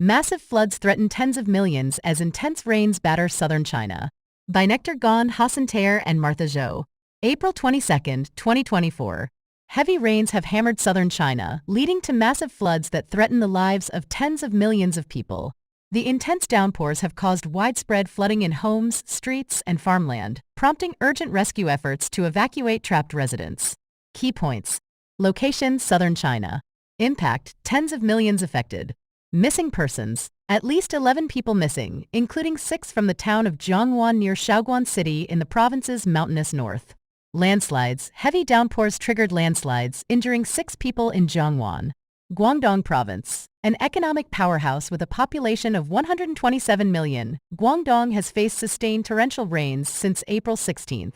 Massive floods threaten tens of millions as intense rains batter southern China. By Nectar Gon, Hassan Tayer, and Martha Zhou. April 22, 2024. Heavy rains have hammered southern China, leading to massive floods that threaten the lives of tens of millions of people. The intense downpours have caused widespread flooding in homes, streets, and farmland, prompting urgent rescue efforts to evacuate trapped residents. Key points. Location: southern China. Impact: tens of millions affected. Missing persons: at least 11 people missing, including 6 from the town of Jiangwan near Shaoguan City in the province's mountainous north. Landslides: heavy downpours triggered landslides, injuring 6 people in Jiangwan, Guangdong Province. An economic powerhouse with a population of 127 million, Guangdong has faced sustained torrential rains since April 16.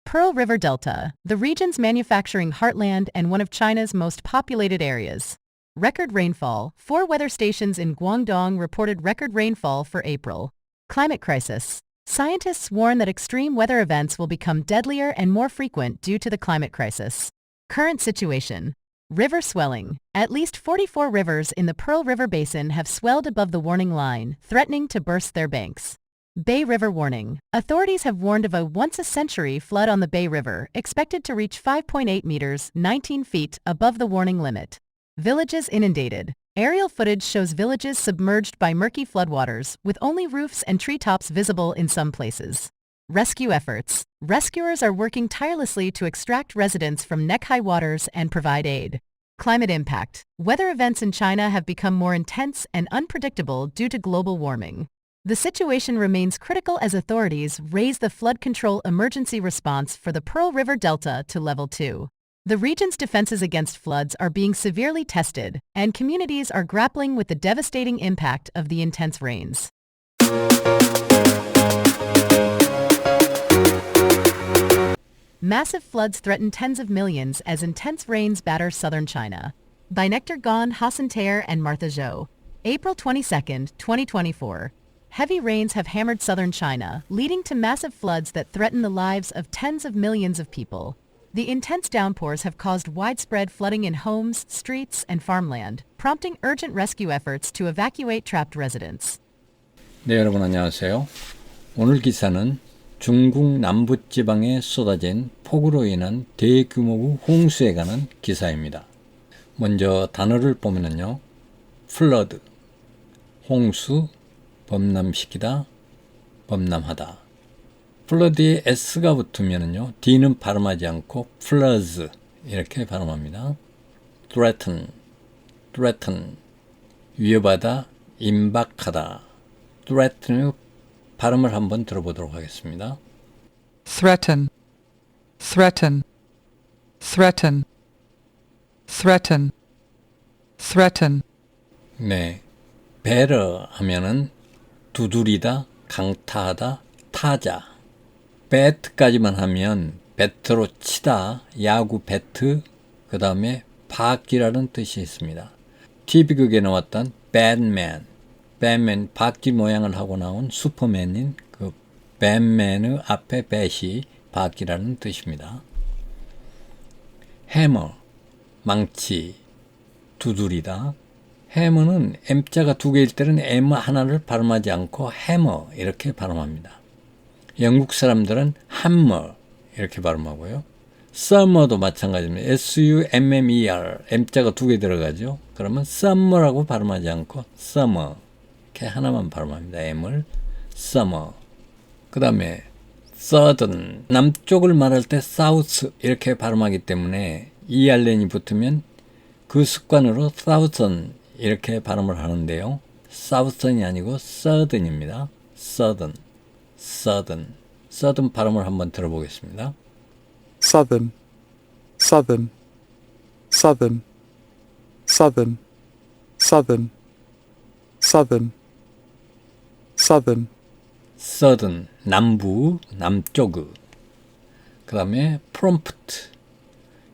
Pearl River Delta, the region's manufacturing heartland and one of China's most populated areas. Record rainfall: 4 weather stations in Guangdong reported record rainfall for April. Climate crisis. Scientists warn that extreme weather events will become deadlier and more frequent due to the climate crisis. Current situation. River swelling. At least 44 rivers in the Pearl River Basin have swelled above the warning line, threatening to burst their banks. Bay River warning. Authorities have warned of a once-a-century flood on the Bay River, expected to reach 5.8 meters, 19 feet above the warning limit. Villages inundated. Aerial footage shows villages submerged by murky floodwaters, with only roofs and treetops visible in some places. Rescue efforts. Rescuers are working tirelessly to extract residents from neck-high waters and provide aid. Climate impact. Weather events in China have become more intense and unpredictable due to global warming. The situation remains critical as authorities raise the flood control emergency response for the Pearl River Delta to level 2. The region's defenses against floods are being severely tested, and communities are grappling with the devastating impact of the intense rains. Massive floods threaten tens of millions as intense rains batter southern China. By Nectar Gon, Hassan Tayer, and Martha Zhou. April 22, 2024. Heavy rains have hammered southern China, leading to massive floods that threaten the lives of tens of millions of people. The intense downpours have caused widespread flooding in homes, streets, and farmland, prompting urgent rescue efforts to evacuate trapped residents. 네, 여러분 안녕하세요. 오늘 기사는 중국 남부지방에 쏟아진 폭우로 인한 대규모 홍수에 관한 기사입니다. 먼저 단어를 보면은요. flood, 홍수, 범람시키다, 범람하다. flood에 s가 붙으면은요. d는 발음하지 않고 floods 이렇게 발음합니다. threaten, 위협하다, 임박하다. threaten의 발음을 한번 들어보도록 하겠습니다. threaten, threaten. 네, better 하면은 두드리다, 강타하다, 타자. bet까지만 하면 배트로 치다, 야구 배트, 그 다음에 박쥐라는 뜻이 있습니다. TV극에 나왔던 batman, 박쥐 모양을 하고 나온 슈퍼맨인 그 batman의 앞에 bat이 박쥐라는 뜻입니다. hammer, 망치, 두드리다. hammer는 m자가 2개일 때는 m 하나를 발음하지 않고 hammer 이렇게 발음합니다. 영국 사람들은 hammer 이렇게 발음하고요. summer도 마찬가지입니다. summer, m자가 2개 들어가죠. 그러면 summer라고 발음하지 않고 summer 이렇게 하나만 발음합니다. m을 summer. 그 다음에 southern, 남쪽을 말할 때 south 이렇게 발음하기 때문에 ERN이 붙으면 그 습관으로 southern 이렇게 발음을 하는데요. southern이 아니고 southern입니다. southern 발음을 한번 들어보겠습니다. southern, southern, 남부, 남쪽. 그 다음에 prompt.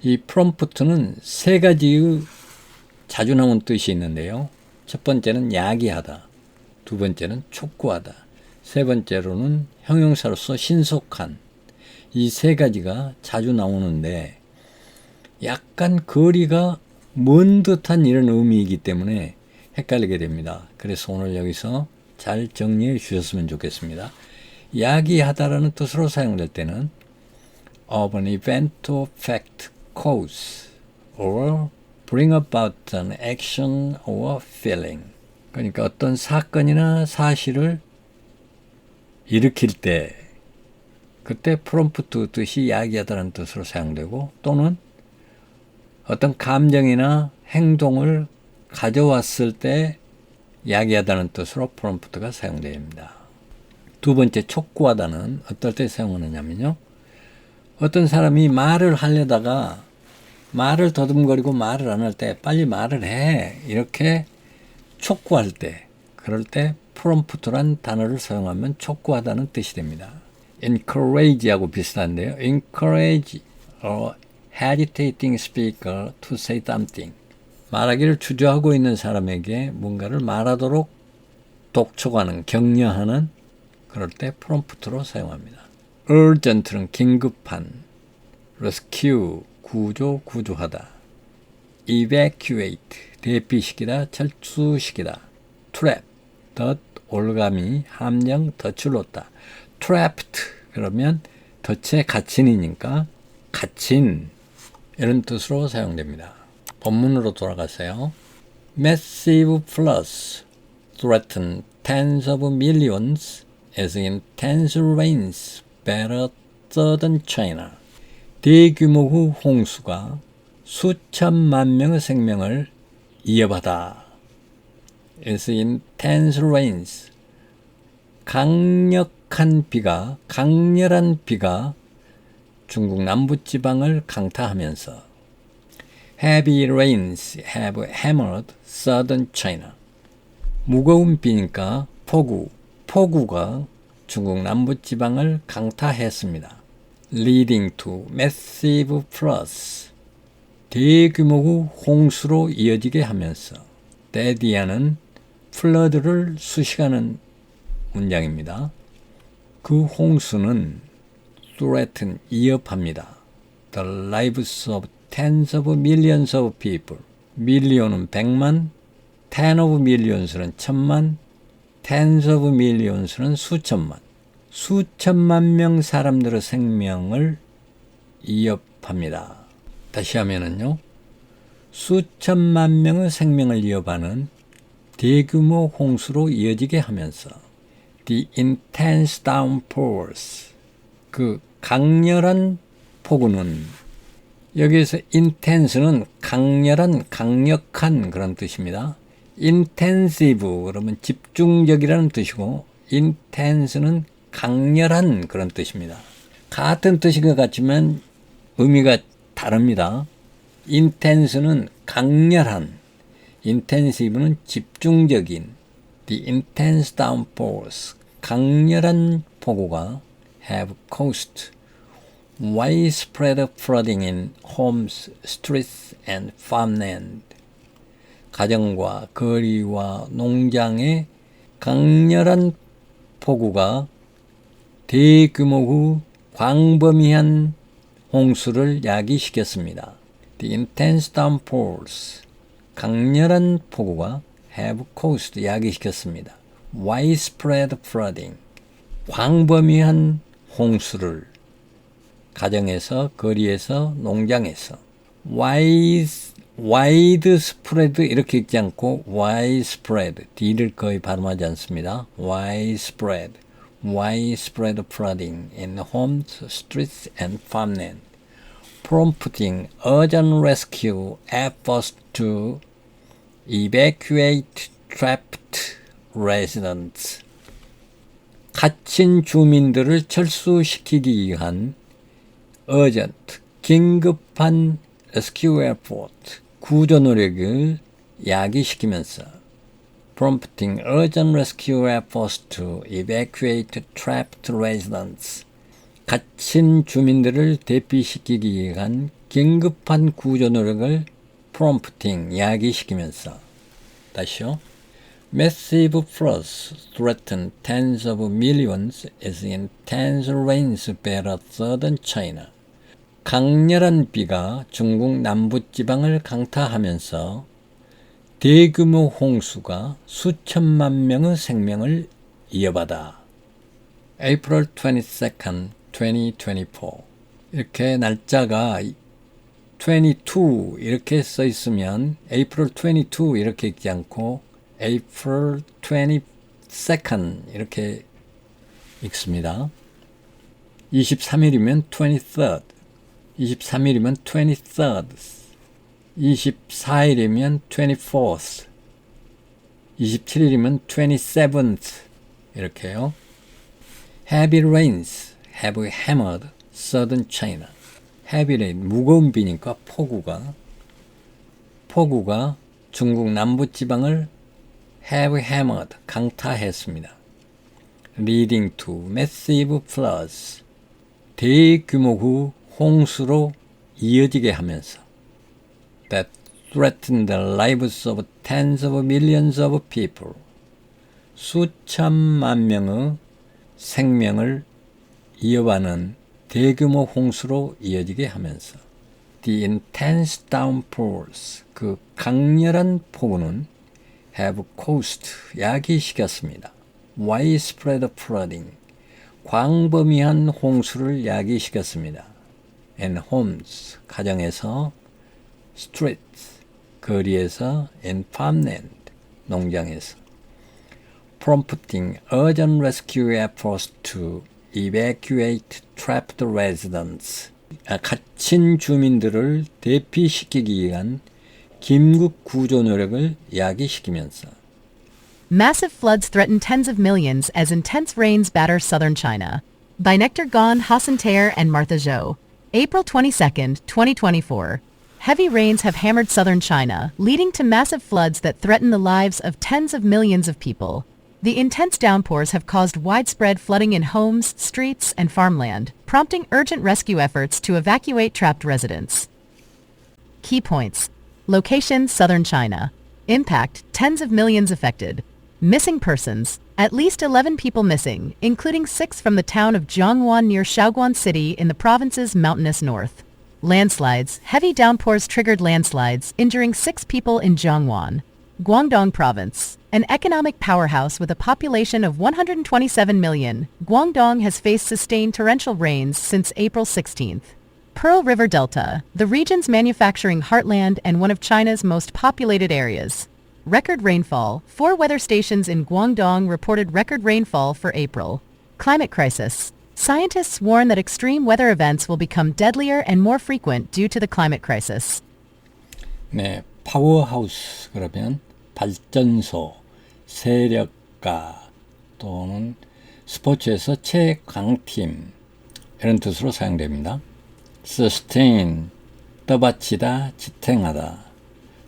이 prompt는 3가지의 자주 나온 뜻이 있는데요. 첫 번째는 야기하다, 두 번째는 촉구하다, 세 번째로는 형용사로서 신속한. 이 3가지가 자주 나오는데 약간 거리가 먼 듯한 이런 의미이기 때문에 헷갈리게 됩니다. 그래서 오늘 여기서 잘 정리해 주셨으면 좋겠습니다. 야기하다라는 뜻으로 사용될 때는 of an event or fact cause or bring about an action or feeling. 그러니까 어떤 사건이나 사실을 일으킬 때 그때 프롬프트 뜻이 야기하다라는 뜻으로 사용되고 또는 어떤 감정이나 행동을 가져왔을 때 야기하다는 뜻으로 프롬프트가 사용됩니다. 두 번째 촉구하다는 어떨 때 사용하느냐면요. 어떤 사람이 말을 하려다가 말을 더듬거리고 말을 안 할 때 빨리 말을 해 이렇게 촉구할 때 그럴 때 프롬프트란 단어를 사용하면 촉구하다는 뜻이 됩니다. encourage하고 비슷한데요. encourage a hesitating speaker to say something. 말하기를 주저하고 있는 사람에게 뭔가를 말하도록 독촉하는, 격려하는 그럴 때 프롬프트로 사용합니다. urgent는 긴급한, rescue, 구조하다, evacuate, 대피시키다, 철수시키다, trap, 덫, 올가미, 함정, 덫을 놓다, trapped, 그러면 덫에 갇힌이니까 갇힌 이런 뜻으로 사용됩니다. 본문으로 돌아가세요. Massive floods threaten tens of millions as intense rains batter southern China. 대규모 홍수가 수천만 명의 생명을 위협하다. As intense rains. 강력한 비가, 강렬한 비가 중국 남부지방을 강타하면서 Heavy rains have hammered southern China. 무거운 비니까 폭우가 중국 남부지방을 강타했습니다. Leading to massive floods. 대규모 홍수로 이어지게 하면서 대디하는 플러드를 수식하는 문장입니다. 그 홍수는 threaten, 위협합니다. The lives of tens of millions of people. million은 100만, ten of millions는 1000만, tens of millions는 수천만. 수천만 명 사람들의 생명을 위협합니다. 다시 하면은요. 수천만 명의 생명을 위협하는 대규모 홍수로 이어지게 하면서 The intense downpours. 그 강렬한 폭우는 여기에서 intense는 강렬한, 강력한 그런 뜻입니다. intensive 그러면 집중적이라는 뜻이고 intense는 강렬한 그런 뜻입니다. 같은 뜻인 것 같지만 의미가 다릅니다. intense는 강렬한, intensive는 집중적인. The intense downpours, 강렬한 폭우가 have caused widespread flooding in homes, streets and farmland. 가정과 거리와 농장에 강렬한 폭우가 대규모 광범위한 홍수를 야기시켰습니다. The intense downpours, 강렬한 폭우가 have caused, 야기시켰습니다. widespread flooding, 광범위한 홍수를 가정에서, 거리에서, 농장에서. widespread 이렇게 읽지 않고 widespread, D를 거의 발음하지 않습니다. widespread flooding in homes, streets and farmland, prompting urgent rescue efforts to evacuate trapped residents. 갇힌 주민들을 철수시키기 위한 urgent, 긴급한 rescue effort, 구조 노력을 야기시키면서 prompting urgent rescue efforts to evacuate trapped residents. 갇힌 주민들을 대피시키기 위한 긴급한 구조 노력을 prompting, 야기시키면서. 다시요. Massive floods threaten tens of millions as intense rains batter southern China. 강렬한 비가 중국 남부지방을 강타하면서 대규모 홍수가 수천만 명의 생명을 이어받아. April 22nd, 2024. 이렇게 날짜가 22 이렇게 써 있으면 April 22 이렇게 읽지 않고 April 22nd 이렇게 읽습니다. 23일이면 23rd, 23일이면 23rd, 24일이면 24th, 27일이면 27th 이렇게요. Heavy rains have hammered southern China. heavy rain, 무거운 비니까 폭우가 중국 남부 지방을 have hammered, 강타했습니다. leading to massive floods, 대규모 홍수로 이어지게 하면서 that threatened the lives of tens of millions of people, 수천만 명의 생명을 이어가는 대규모 홍수로 이어지게 하면서 the intense downpours, 그 강렬한 폭우는 have caused, 야기시켰습니다. widespread flooding, 광범위한 홍수를 야기시켰습니다. and homes, 가정에서, streets, 거리에서, and farmland, 농장에서, prompting urgent rescue efforts to evacuate trapped residents, 갇힌 주민들을 대피시키기 위한 긴급 구조 노력을 야기시키면서 Massive floods threaten tens of millions as intense rains batter southern China. By Nectar Gon, Hassan Tayer, and Martha Zhou. April 22nd, 2024. Heavy rains have hammered southern China, leading to massive floods that threaten the lives of tens of millions of people. The intense downpours have caused widespread flooding in homes, streets, and farmland, prompting urgent rescue efforts to evacuate trapped residents. Key points. Location, southern China. Impact, tens of millions affected. Missing persons, at least 11 people missing, including 6 from the town of Jiangwan near Shaoguan City in the province's mountainous north. Landslides, heavy downpours triggered landslides, injuring 6 people in Jiangwan, Guangdong Province. An economic powerhouse with a population of 127 million, Guangdong has faced sustained torrential rains since April 16th. Pearl River Delta, the region's manufacturing heartland and one of China's most populated areas. Record rainfall. 4 weather stations in Guangdong reported record rainfall for April. Climate crisis. Scientists warn that extreme weather events will become deadlier and more frequent due to the climate crisis. 네, 파워하우스 그러면 발전소, 세력가 또는 스포츠에서 최강팀 이런 뜻으로 사용됩니다. sustain, 떠받치다, 지탱하다.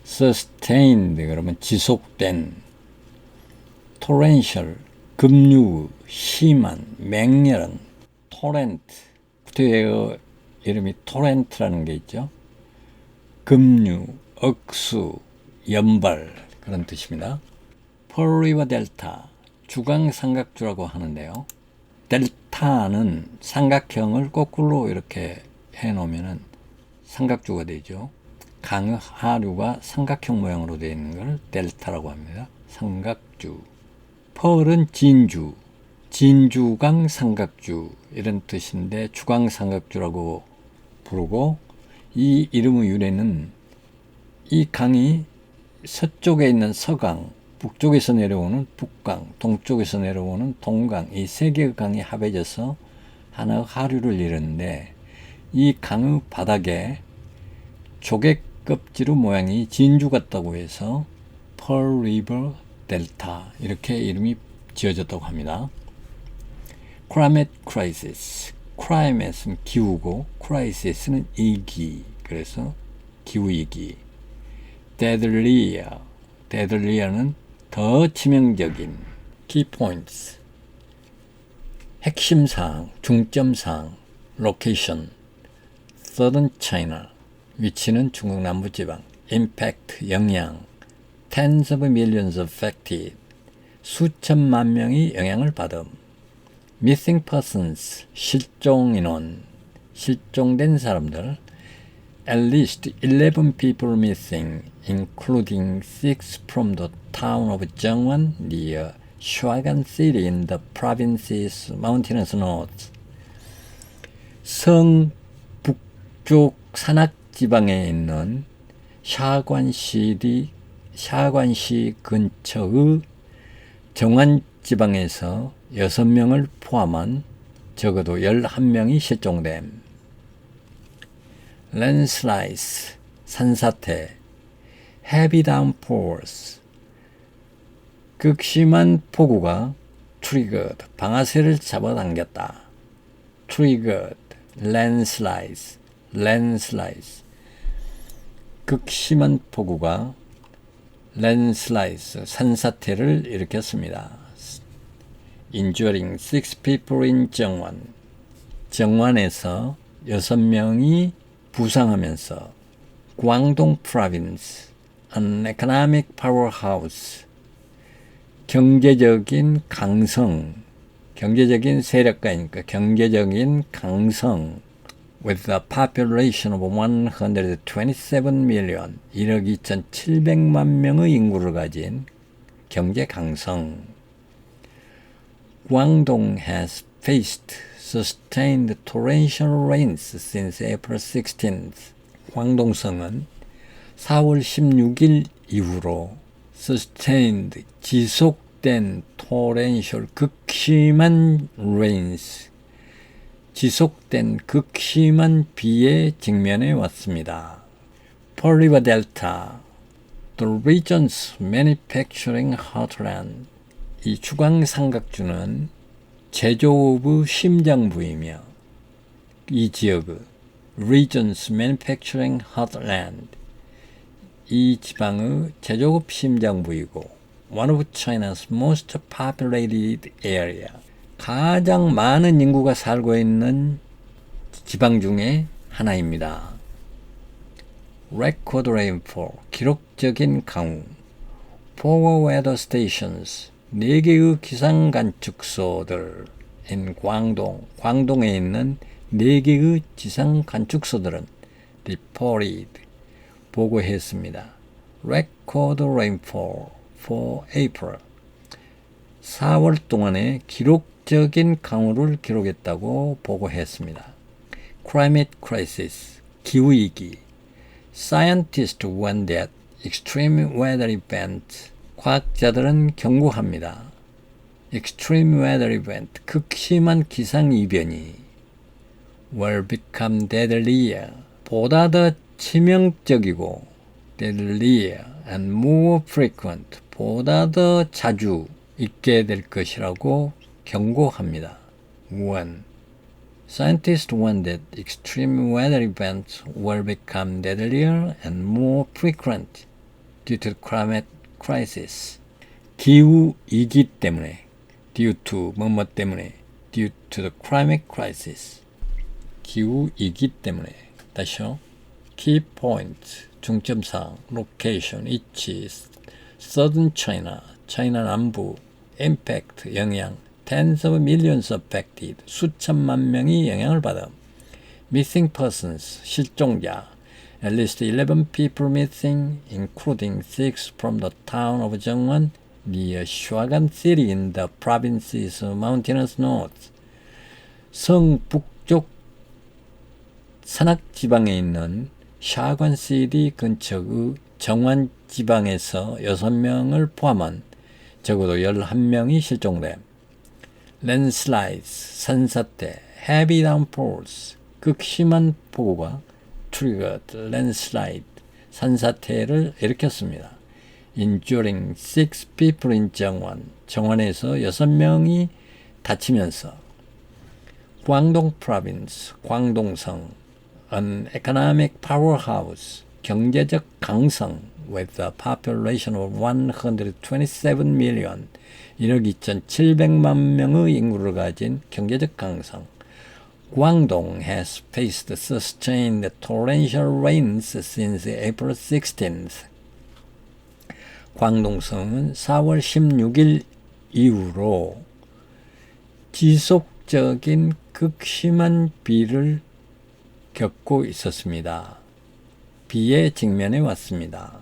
sustained 그러면 지속된. torrential, 급류, 심한, 맹렬한. torrent, 구태여 이름이 torrent라는 게 있죠. 급류, 억수, 연발 그런 뜻입니다. Pearl River Delta, 주강삼각주라고 하는데요. 델타는 삼각형을 거꾸로 이렇게 해놓으면 삼각주가 되죠. 강의 하류가 삼각형 모양으로 되어 있는 걸 델타라고 합니다. 삼각주. 펄은 진주, 진주강 삼각주 이런 뜻인데 주강삼각주라고 부르고 이 이름의 유래는 이 강이 서쪽에 있는 서강, 북쪽에서 내려오는 북강, 동쪽에서 내려오는 동강 이 세 개의 강이 합해져서 하나의 하류를 이루는데 이 강의 바닥에 조개 껍질 모양이 진주 같다고 해서 Pearl River Delta 이렇게 이름이 지어졌다고 합니다. Climate Crisis, Climate는 기후고 Crisis는 위기, 그래서 기후위기. Deadlier는 더 치명적인. Key Points, 핵심사항, 중점사항. Location, Southern China, 위치는 중국 남부지방. Impact, 영향. Tens of millions affected, 수천만 명이 영향을 받음. Missing persons, 실종인원, 실종된 사람들. at least 11 people missing, including 6 from the town of Zhengwan near Shuagan City in the province's mountainous north. 성 북쪽 산악 지방에 있는 샤관시 근처의 정완 지방에서 6명을 포함한 적어도 11명이 실종됨. landslides, 산사태, heavy downpours, 극심한 폭우가 triggered, 방아쇠를 잡아당겼다. triggered, landslides, 극심한 폭우가 landslides, 산사태를 일으켰습니다. injuring 6 people in 정완, 정완에서 6명이 부상하면서 광동 province, an economic powerhouse, 경제적인 강성, 경제적인 세력가니까 경제적인 강성, with a population of 127 million, 1억 2,700만 명의 인구를 가진 경제 강성. 광동 has faced sustained torrential rains since April 16th. 광동성은 4월 16일 이후로 sustained, 지속된 torrential, 극심한 rains, 지속된 극심한 비에 직면해 왔습니다. Pearl River Delta, the region's manufacturing heartland. 이 추광 삼각주는 제조업의 심장부이며 이 지역의 region's manufacturing heartland, 이 지방의 제조업 심장부이고 one of China's most populated area, 가장 많은 인구가 살고 있는 지방 중에 하나입니다. record rainfall, 기록적인 강우. four weather stations, 4개의 기상관측소들 in 광동, 광동에 있는 4개의 기상관측소들은 reported, 보고했습니다. record rainfall for April, 4월 동안에 기록적인 강우를 기록했다고 보고했습니다. climate crisis, 기후위기. Scientists warn that extreme weather events, 과학자들은 경고합니다. extreme weather event, 극심한 기상이변이 will become deadlier, 보다 더 치명적이고 deadlier and more frequent, 보다 더 자주 있게 될 것이라고 경고합니다. warn. Scientists warn that extreme weather events will become deadlier and more frequent due to the climate crisis. 기후위기 때문에, due to 뭐뭐 때문에, due to the climate crisis. 기후위기 때문에. 다시요. Key point, 중점사항, location, 위치, Southern China, 차이나 남부, impact, 영향, tens of millions affected, 수천만 명이 영향을 받음. missing persons, 실종자, at least 11 people missing, including 6 from the town of Zhengwan near Shuagan City in the province's mountainous north. 성 북쪽 산악지방에 있는 샤관시티 근처의 정완 지방에서 6명을 포함한 적어도 11명이 실종됨. landslides, 산사태, heavy downpours, 극심한 폭우가 triggered landslide, 산사태를 일으켰습니다. injuring 6 people in 정완, 정완에서 6명이 다치면서 광동 province, 광동성, an economic powerhouse, 경제적 강성, with a population of 127 million, 1억 2,700만 명의 인구를 가진 경제적 강성. 광동 has faced sustained torrential rains since April 16th. 광동성은 4월 16일 이후로 지속적인 극심한 비를 겪고 있었습니다. 비에 직면해 왔습니다.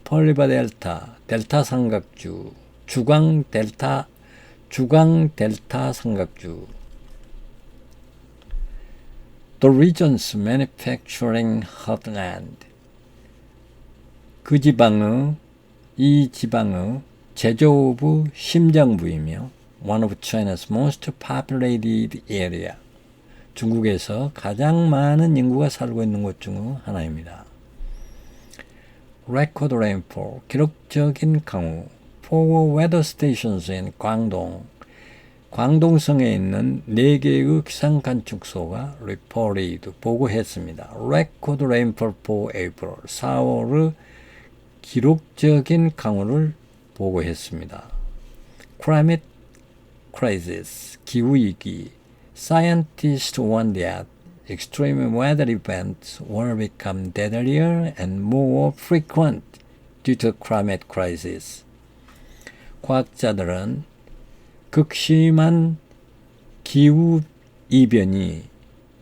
펄리버 델타, 델타 삼각주, 주광 델타 삼각주. The region's manufacturing heartland. 이 지방의 제조업의 심장부이며 one of China's most populated area. 중국에서 가장 많은 인구가 살고 있는 곳 중 하나입니다. Record rainfall, 기록적인 강우. Four weather stations in 광동. 광동성에 있는 4개의 기상 관측소가 reported, 보고했습니다. Record rainfall for April, 4월의 기록적인 강우를 보고했습니다. Climate crisis, 기후위기. Scientists warn that extreme weather events will become deadlier and more frequent due to climate crisis. 과학자들은 극심한 기후 이변이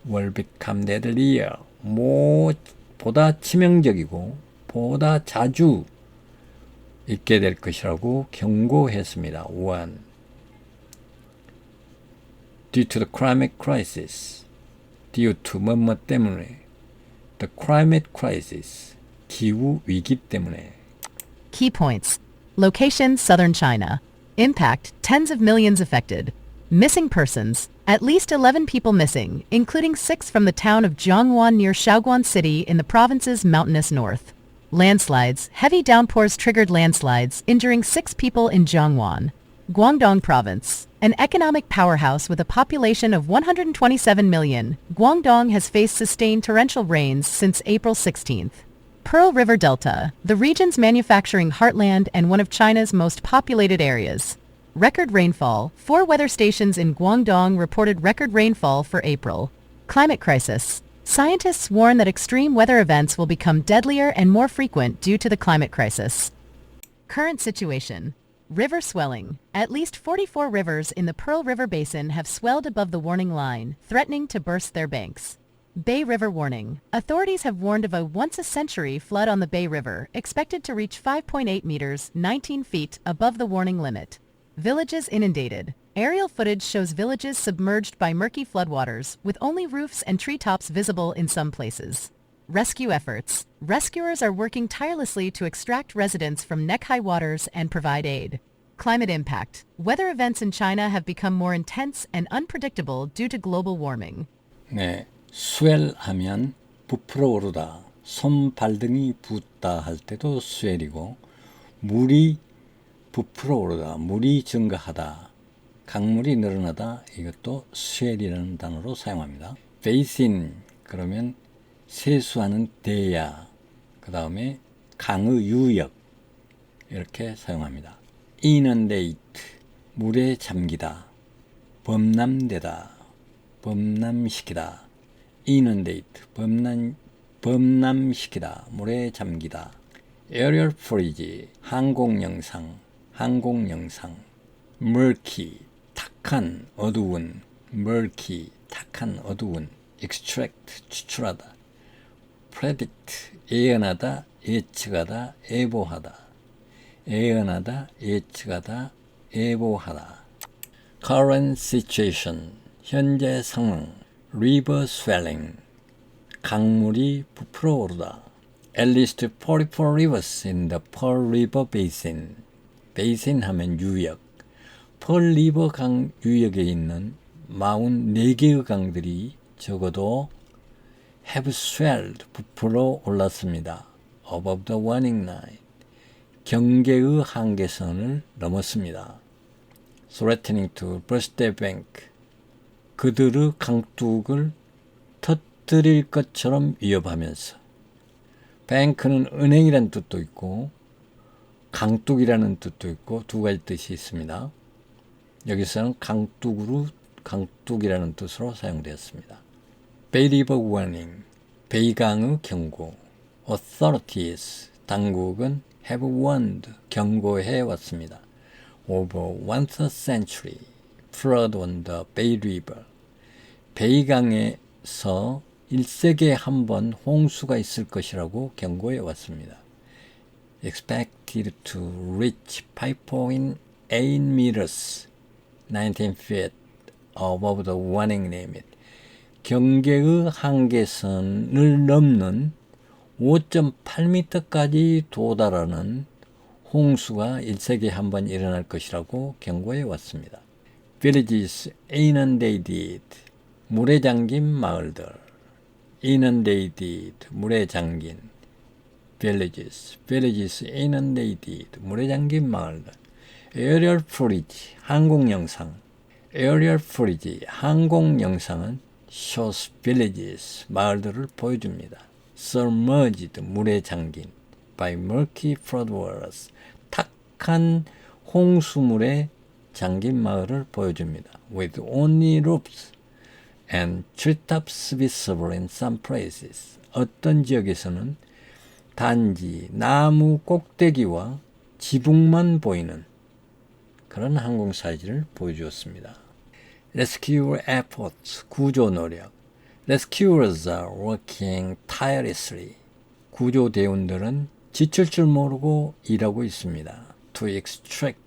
will become deadlier, 보다 치명적이고 보다 자주 있게 될 것이라고 경고했습니다. 1. Due to the climate crisis, due to 뭐뭐 때문에, the climate crisis, 기후 위기 때문에. Key points. Location, southern China. Impact, tens of millions affected. Missing persons, at least 11 people missing, including 6 from the town of Jiangwan near Shaoguan City in the province's mountainous north. Landslides, heavy downpours triggered landslides, injuring 6 people in Jiangwan. Guangdong Province, an economic powerhouse with a population of 127 million, Guangdong has faced sustained torrential rains since April 16th. Pearl River Delta, the region's manufacturing heartland and one of China's most populated areas. Record rainfall. 4 weather stations in Guangdong reported record rainfall for April. Climate crisis. Scientists warn that extreme weather events will become deadlier and more frequent due to the climate crisis. Current situation. River swelling. At least 44 rivers in the Pearl River Basin have swelled above the warning line, threatening to burst their banks. Bay River warning. Authorities have warned of a once-a-century flood on the Bay River, expected to reach 5.8 meters, 19 feet above the warning limit. Villages inundated. Aerial footage shows villages submerged by murky floodwaters, with only roofs and treetops visible in some places. Rescue efforts. Rescuers are working tirelessly to extract residents from neck-high waters and provide aid. Climate impact. Weather events in China have become more intense and unpredictable due to global warming. 네, swell하면 부풀어 오르다, 손발등이 붓다 할 때도 swell이고, 물이 부풀어 오르다, 물이 증가하다, 강물이 늘어나다, 이것도 swell이라는 단어로 사용합니다. basin, 그러면 세수하는 대야, 그 다음에 강의 유역, 이렇게 사용합니다. inundate, 물에 잠기다, 범람되다, 범람시키다. inundate, 범람시키다, 물에 잠기다. aerial footage, 항공영상. murky, 탁한, 어두운. murky, 탁한, 어두운. extract, 추출하다. predict, 예언하다, 예측하다, 예보하다. 예언하다, 예측하다, 예보하다. current situation, 현재 상황. river swelling, 강물이 부풀어 오르다. At least 44 rivers in the Pearl River Basin. basin 하면 유역. 펄 리버 강 유역에 있는 44개의 강들이 적어도 have swelled, 부풀어 올랐습니다. above the warning line, 경계의 한계선을 넘었습니다. threatening to burst their bank, 그들의 강둑을 터뜨릴 것처럼 위협하면서. bank는 은행이라는 뜻도 있고 강둑이라는 뜻도 있고 두 가지 뜻이 있습니다. 여기서는 강둑이라는 뜻으로 사용되었습니다. Bay River Warning, 베이강의 경고. Authorities, 당국은 have warned, 경고해 왔습니다. Over 1/3 century, flood on the Bay River, 베이강에서 일세기에 한 번 홍수가 있을 것이라고 경고해 왔습니다. Expected to reach 5.8 meters, 19 feet above the warning limit. 경계의 한계선을 넘는 5.8m까지 도달하는 홍수가 1세기에 한 번 일어날 것이라고 경고해 왔습니다. Villages inundated, 물에 잠긴 마을들. inundated, 물에 잠긴. villages inundated, 물에 잠긴 마을들. aerial footage, 항공 영상. aerial footage, 항공 영상은 shows villages, 마을들을 보여줍니다. submerged, 물에 잠긴. by murky floodwaters, 탁한 홍수물에 잠긴 마을을 보여줍니다. with only roofs and treetops visible in some places. 어떤 지역에서는 단지 나무 꼭대기와 지붕만 보이는 그런 항공 사진을 보여주었습니다. Rescue efforts, 구조 노력. Rescuers are working tirelessly. 구조대원들은 지칠 줄 모르고 일하고 있습니다. To extract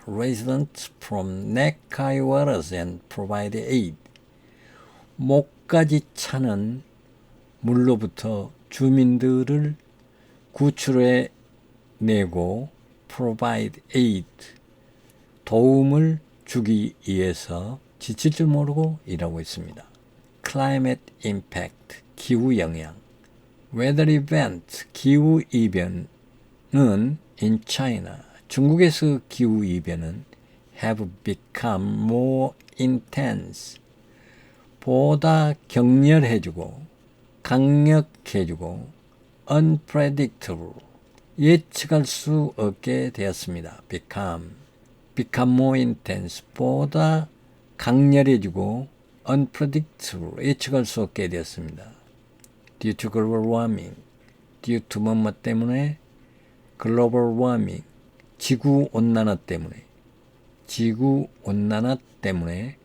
residents from neck-high waters and provide aid. 목까지 차는 물로부터 주민들을 구출해 내고 provide aid, 도움을 주기 위해서 지칠 줄 모르고 일하고 있습니다. Climate impact, 기후 영향. Weather event, 기후 이변은 in China, 중국에서 기후 이변은 have become more intense, 보다 격렬해지고 강력해지고 unpredictable, 예측할 수 없게 되었습니다. become more intense, 보다 강렬해지고 unpredictable, 예측할 수 없게 되었습니다. due to global warming, due to 뭐뭐 때문에 global warming, 지구온난화 때문에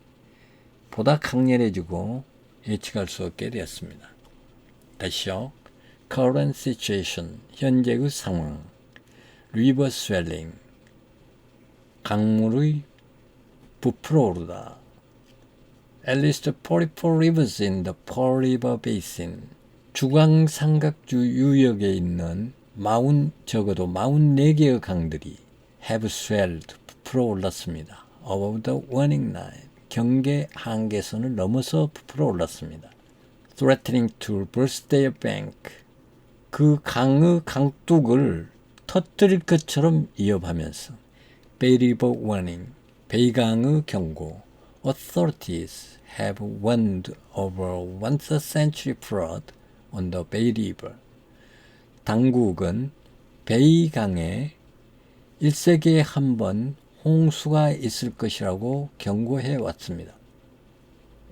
보다 강렬해지고 예측할 수 없게 되었습니다. 다시요. current situation, 현재의 상황. river swelling, 강물의 부풀어 오르다. At least 44 rivers in the Pearl River Basin, 주강 삼각주 유역에 있는 적어도 44개의 강들이 have swelled, 부풀어 올랐습니다. above the warning line, 경계 한계선을 넘어서 부풀어 올랐습니다. threatening to burst their bank, 그 강의 강둑을 터뜨릴 것처럼 위협하면서 Bay River warning, 베이강의 경고. Authorities have warned over once a century flood on the Bay River. 당국은 베이강에 1세기에 한 번 홍수가 있을 것이라고 경고해 왔습니다.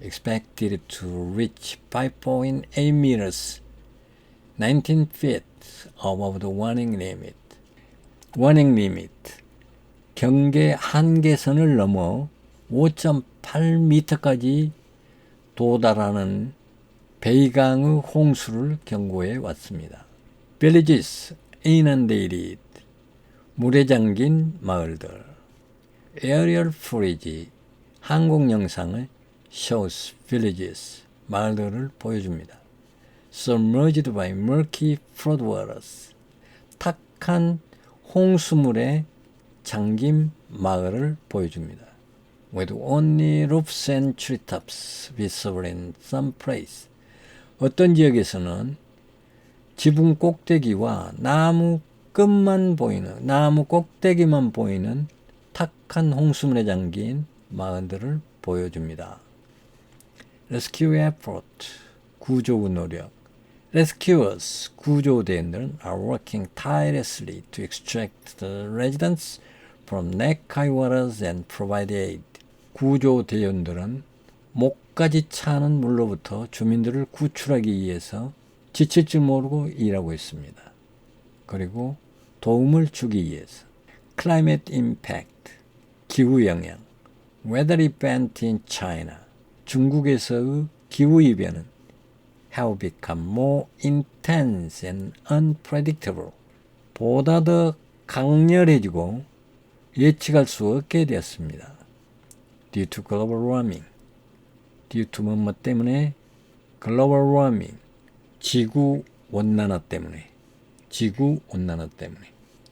Expected to reach 5.8 meters, 19 feet above the warning limit. warning limit, 경계 한계선을 넘어 5.8m까지 도달하는 베이강의 홍수를 경고해 왔습니다. Villages inundated, 물에 잠긴 마을들. Aerial footage, 항공 영상을 shows villages, 마을들을 보여줍니다. Submerged by murky floodwaters, 탁한 홍수물에 잠긴 마을을 보여줍니다. With only roofs and treetops visible in some place. 어떤 지역에서는 지붕 꼭대기와 나무 꼭대기만 보이는 탁한 홍수물에 잠긴 마을들을 보여줍니다. Rescue effort, 구조 노력. Rescuers, 구조대원들은 are working tirelessly to extract the residents from neck-high waters and provide aid. 구조대원들은 목까지 차는 물로부터 주민들을 구출하기 위해서 지칠 줄 모르고 일하고 있습니다. 그리고 도움을 주기 위해서. Climate impact, 기후 영향. Weather event in China, 중국에서의 기후 이변은 have become more intense and unpredictable. 보다 더 강렬해지고 예측할 수 없게 되었습니다. Due to global warming. due to 뭐뭐 때문에 global warming. 지구 온난화 때문에.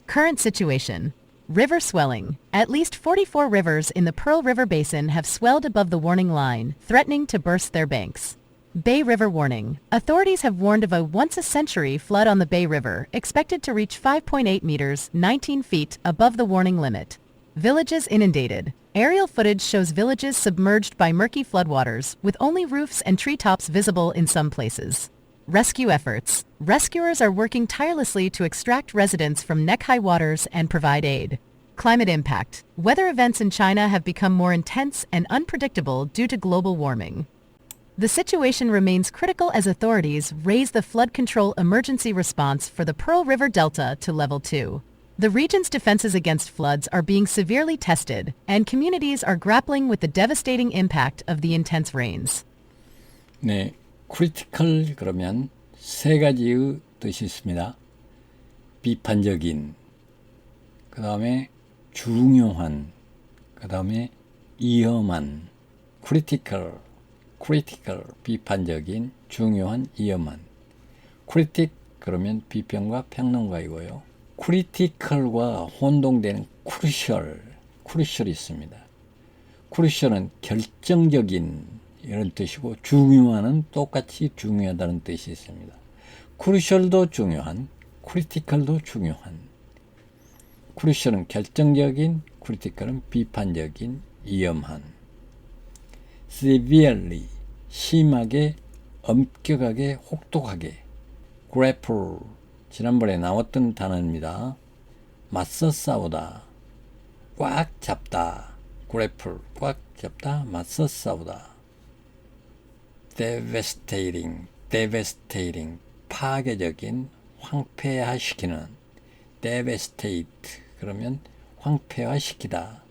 Current situation. River swelling. At least 44 rivers in the Pearl River Basin have swelled above the warning line, threatening to burst their banks. Bay River warning. Authorities have warned of a once-a-century flood on the Bay River, expected to reach 5.8 meters, 19 feet above the warning limit. Villages inundated. Aerial footage shows villages submerged by murky floodwaters, with only roofs and treetops visible in some places. Rescue efforts. Rescuers are working tirelessly to extract residents from neck-high waters and provide aid. Climate impact. Weather events in China have become more intense and unpredictable due to global warming. The situation remains critical as authorities raise the flood control emergency response for the Pearl River Delta to level 2. The region's defenses against floods are being severely tested, and communities are grappling with the devastating impact of the intense rains. 네, critical 그러면 세 가지의 뜻이 있습니다. 비판적인, 그 다음에 중요한, 그 다음에 위험한. critical, 비판적인, 중요한, 위험한. critic 그러면 비평가, 평론가이고요. critical과 혼동되는 crucial이 있습니다. crucial은 결정적인 이런 뜻이고 중요한은 똑같이 중요하다는 뜻이 있습니다. crucial도 중요한, critical도 중요한. crucial은 결정적인, critical은 비판적인, 위험한. severely, 심하게, 엄격하게, 혹독하게. grapple, 지난번에 나왔던 단어입니다. 맞서 싸우다, 꽉 잡다. grapple, 꽉 잡다, 맞서 싸우다. devastating, 파괴적인, 황폐화시키는. devastate, 그러면 황폐화시키다.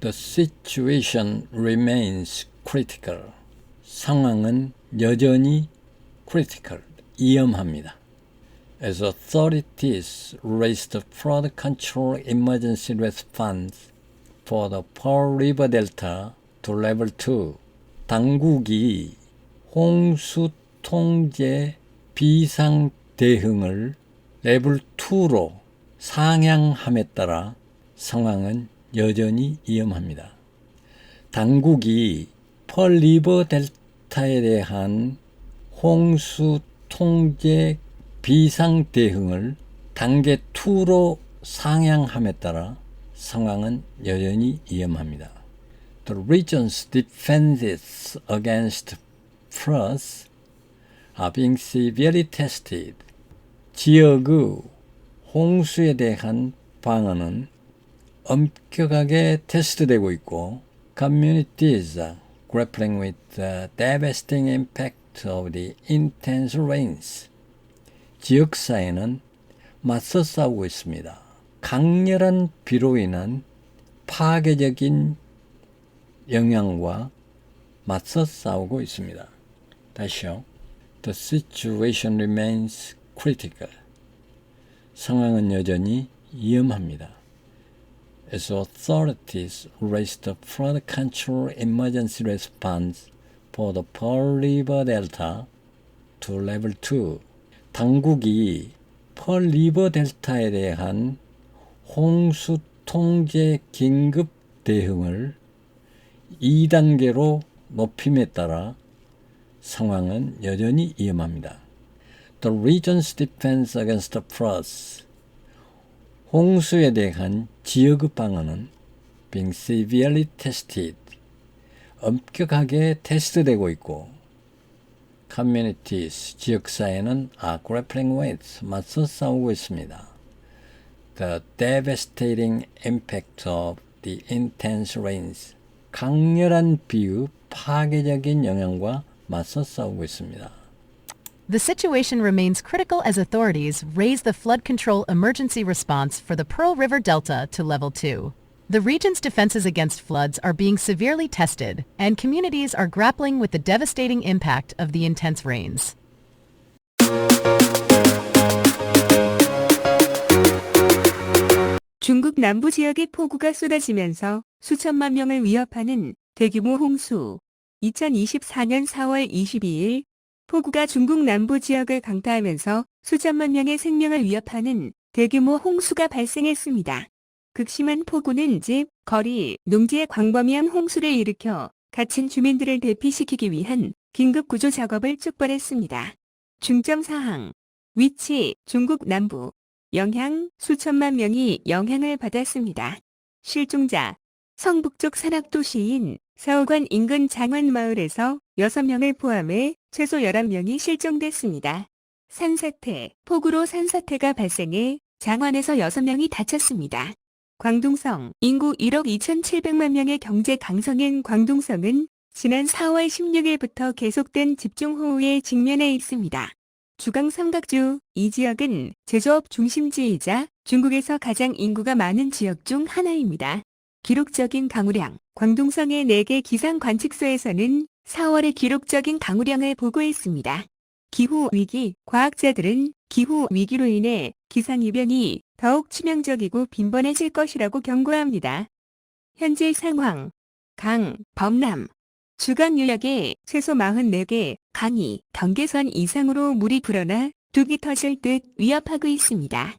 The situation remains critical. 상황은 여전히 critical, 위험합니다. As authorities raised flood control emergency response for the Pearl River Delta to level 2, 당국이 홍수 통제 비상 대응을 레벨 2로 상향함에 따라 상황은 여전히 위험합니다. 당국이 펄 리버 델타에 대한 홍수 통제 비상 대응을 단계 2로 상향함에 따라 상황은 여전히 위험합니다. The region's defenses against floods are being severely tested. 지역의 홍수에 대한 방어는 엄격하게 테스트되고 있고, communities are grappling with the devastating impact of the intense rains. 지역사회는 맞서 싸우고 있습니다. 강렬한 비로 인한 파괴적인 영향과 맞서 싸우고 있습니다. 다시요. The situation remains critical. 상황은 여전히 위험합니다. As authorities raise the flood control emergency response for the Pearl River Delta to level 2, 당국이 펄 리버 델타에 대한 홍수 통제 긴급 대응을 2단계로 높임에 따라 상황은 여전히 위험합니다. The region's defense against the floods, 홍수에 대한 지역의 방어는 being severely tested, 엄격하게 테스트되고 있고, communities, 지역사회는 are grappling with, 맞서 싸우고 있습니다. The devastating impact of the intense rains, 강렬한 비의 파괴적인 영향과 맞서 싸우고 있습니다. The situation remains critical as authorities raise the flood control emergency response for the Pearl River Delta to level 2. The region's defenses against floods are being severely tested, and communities are grappling with the devastating impact of the intense rains. 중국 남부 지역에 폭우가 쏟아지면서 수천만 명을 위협하는 대규모 홍수. 2024년 4월 22일 폭우가 중국 남부 지역을 강타하면서 수천만 명의 생명을 위협하는 대규모 홍수가 발생했습니다. 극심한 폭우는 집, 거리, 농지에 광범위한 홍수를 일으켜 갇힌 주민들을 대피시키기 위한 긴급 구조 작업을 촉발했습니다. 중점 사항. 위치, 중국 남부. 영향, 수천만 명이 영향을 받았습니다. 실종자, 성북쪽 산악도시인 사오관 인근 장원마을에서 6명을 포함해 최소 11명이 실종됐습니다. 산사태, 폭우로 산사태가 발생해 장원에서 6명이 다쳤습니다. 광둥성, 인구 1억 2,700만 명의 경제 강성인 광둥성은 지난 4월 16일부터 계속된 집중호우에 직면해 있습니다. 주강 삼각주, 이 지역은 제조업 중심지이자 중국에서 가장 인구가 많은 지역 중 하나입니다. 기록적인 강우량, 광둥성의 4개 기상 관측소에서는 4월의 기록적인 강우량을 보고했습니다. 기후위기, 과학자들은 기후위기로 인해 기상이변이 더욱 치명적이고 빈번해질 것이라고 경고합니다. 현재 상황, 강, 범람. 주강 유역에 최소 44개 강이 경계선 이상으로 물이 불어나 둑이 터질 듯 위협하고 있습니다.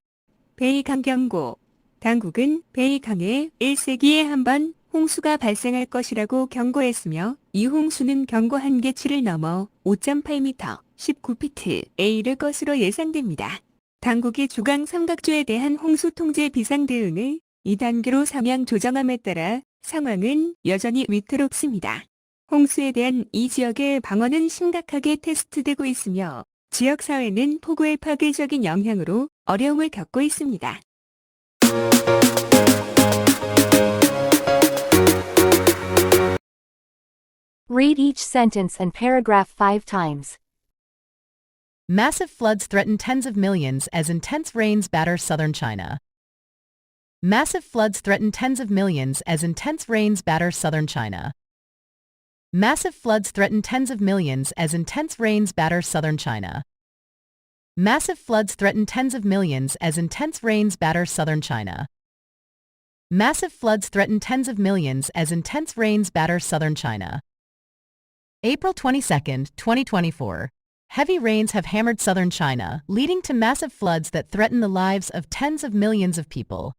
베이강 경고. 당국은 베이강에 1세기에 한 번 홍수가 발생할 것이라고 경고했으며 이 홍수는 경고 한계치를 넘어 5.8m, 19피트에 이를 것으로 예상됩니다. 당국이 주강 삼각주에 대한 홍수 통제 비상 대응을 2단계로 상향 조정함에 따라 상황은 여전히 위태롭습니다. 홍수에 대한 이 지역의 방어는 심각하게 테스트되고 있으며 지역사회는 폭우의 파괴적인 영향으로 어려움을 겪고 있습니다. Read each sentence and paragraph 5 times. Massive floods threaten tens of millions as intense rains batter southern China. Massive floods threaten tens of millions as intense rains batter southern China. Massive floods threaten tens of millions as intense rains batter southern China. Massive floods threaten tens of millions as intense rains batter southern China. Massive floods threaten tens of millions as intense rains batter southern China. April 22, 2024. Heavy rains have hammered southern China, leading to massive floods that threaten the lives of tens of millions of people.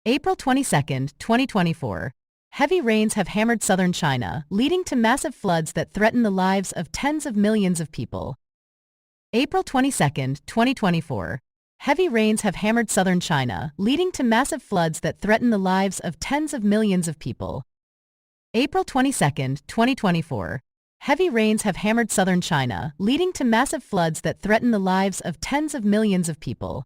April 22, 2024. Heavy rains have hammered southern China, leading to massive floods that threaten the lives of tens of millions of people. April 22, 2024. Heavy rains have hammered southern China, leading to massive floods that threaten the lives of tens of millions of people. April 22, 2024. Heavy rains have hammered southern China, leading to massive floods that threaten the lives of tens of millions of people.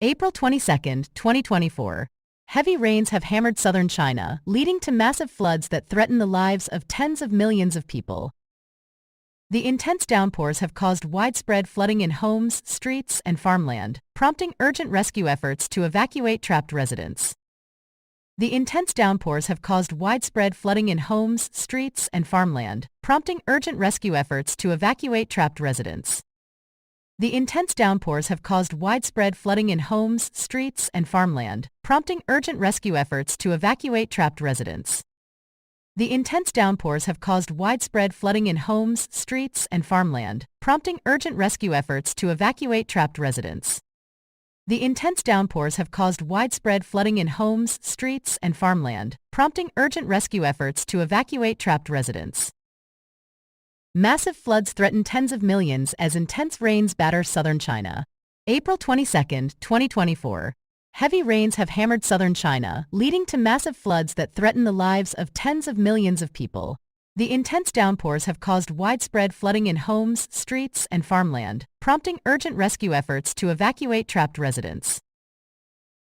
April 22, 2024. Heavy rains have hammered southern China, leading to massive floods that threaten the lives of tens of millions of people. The intense downpours have caused widespread flooding in homes, streets, and farmland, prompting urgent rescue efforts to evacuate trapped residents. The intense downpours have caused widespread flooding in homes, streets, and farmland, prompting urgent rescue efforts to evacuate trapped residents. The intense downpours have caused widespread flooding in homes, streets, and farmland, prompting urgent rescue efforts to evacuate trapped residents. The intense downpours have caused widespread flooding in homes, streets, and farmland, prompting urgent rescue efforts to evacuate trapped residents. The intense downpours have caused widespread flooding in homes, streets, and farmland, prompting urgent rescue efforts to evacuate trapped residents. Massive floods threaten tens of millions as intense rains batter southern China. April 22, 2024. Heavy rains have hammered southern China, leading to massive floods that threaten the lives of tens of millions of people. The intense downpours have caused widespread flooding in homes, streets, and farmland, prompting urgent rescue efforts to evacuate trapped residents.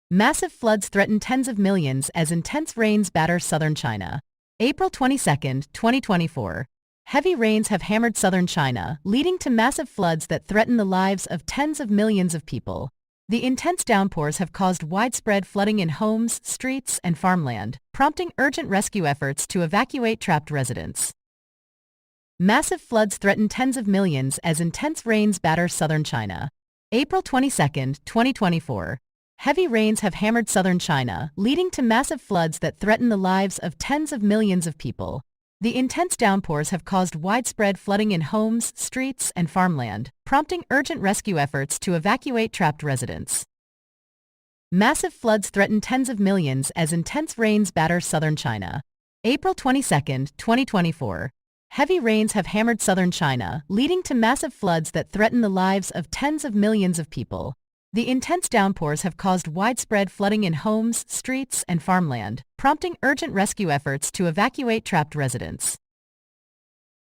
Massive floods threaten tens of millions as intense rains batter southern China. April 22, 2024. Heavy rains have hammered southern China, leading to massive floods that threaten the lives of tens of millions of people. The intense downpours have caused widespread flooding in homes, streets, and farmland, prompting urgent rescue efforts to evacuate trapped residents. Massive floods threaten tens of millions as intense rains batter southern China. April 22, 2024. Heavy rains have hammered southern China, leading to massive floods that threaten the lives of tens of millions of people. The intense downpours have caused widespread flooding in homes, streets, and farmland, prompting urgent rescue efforts to evacuate trapped residents. Massive floods threaten tens of millions as intense rains batter southern China. April 22, 2024. Heavy rains have hammered southern China, leading to massive floods that threaten the lives of tens of millions of people. The intense downpours have caused widespread flooding in homes, streets, and farmland, prompting urgent rescue efforts to evacuate trapped residents.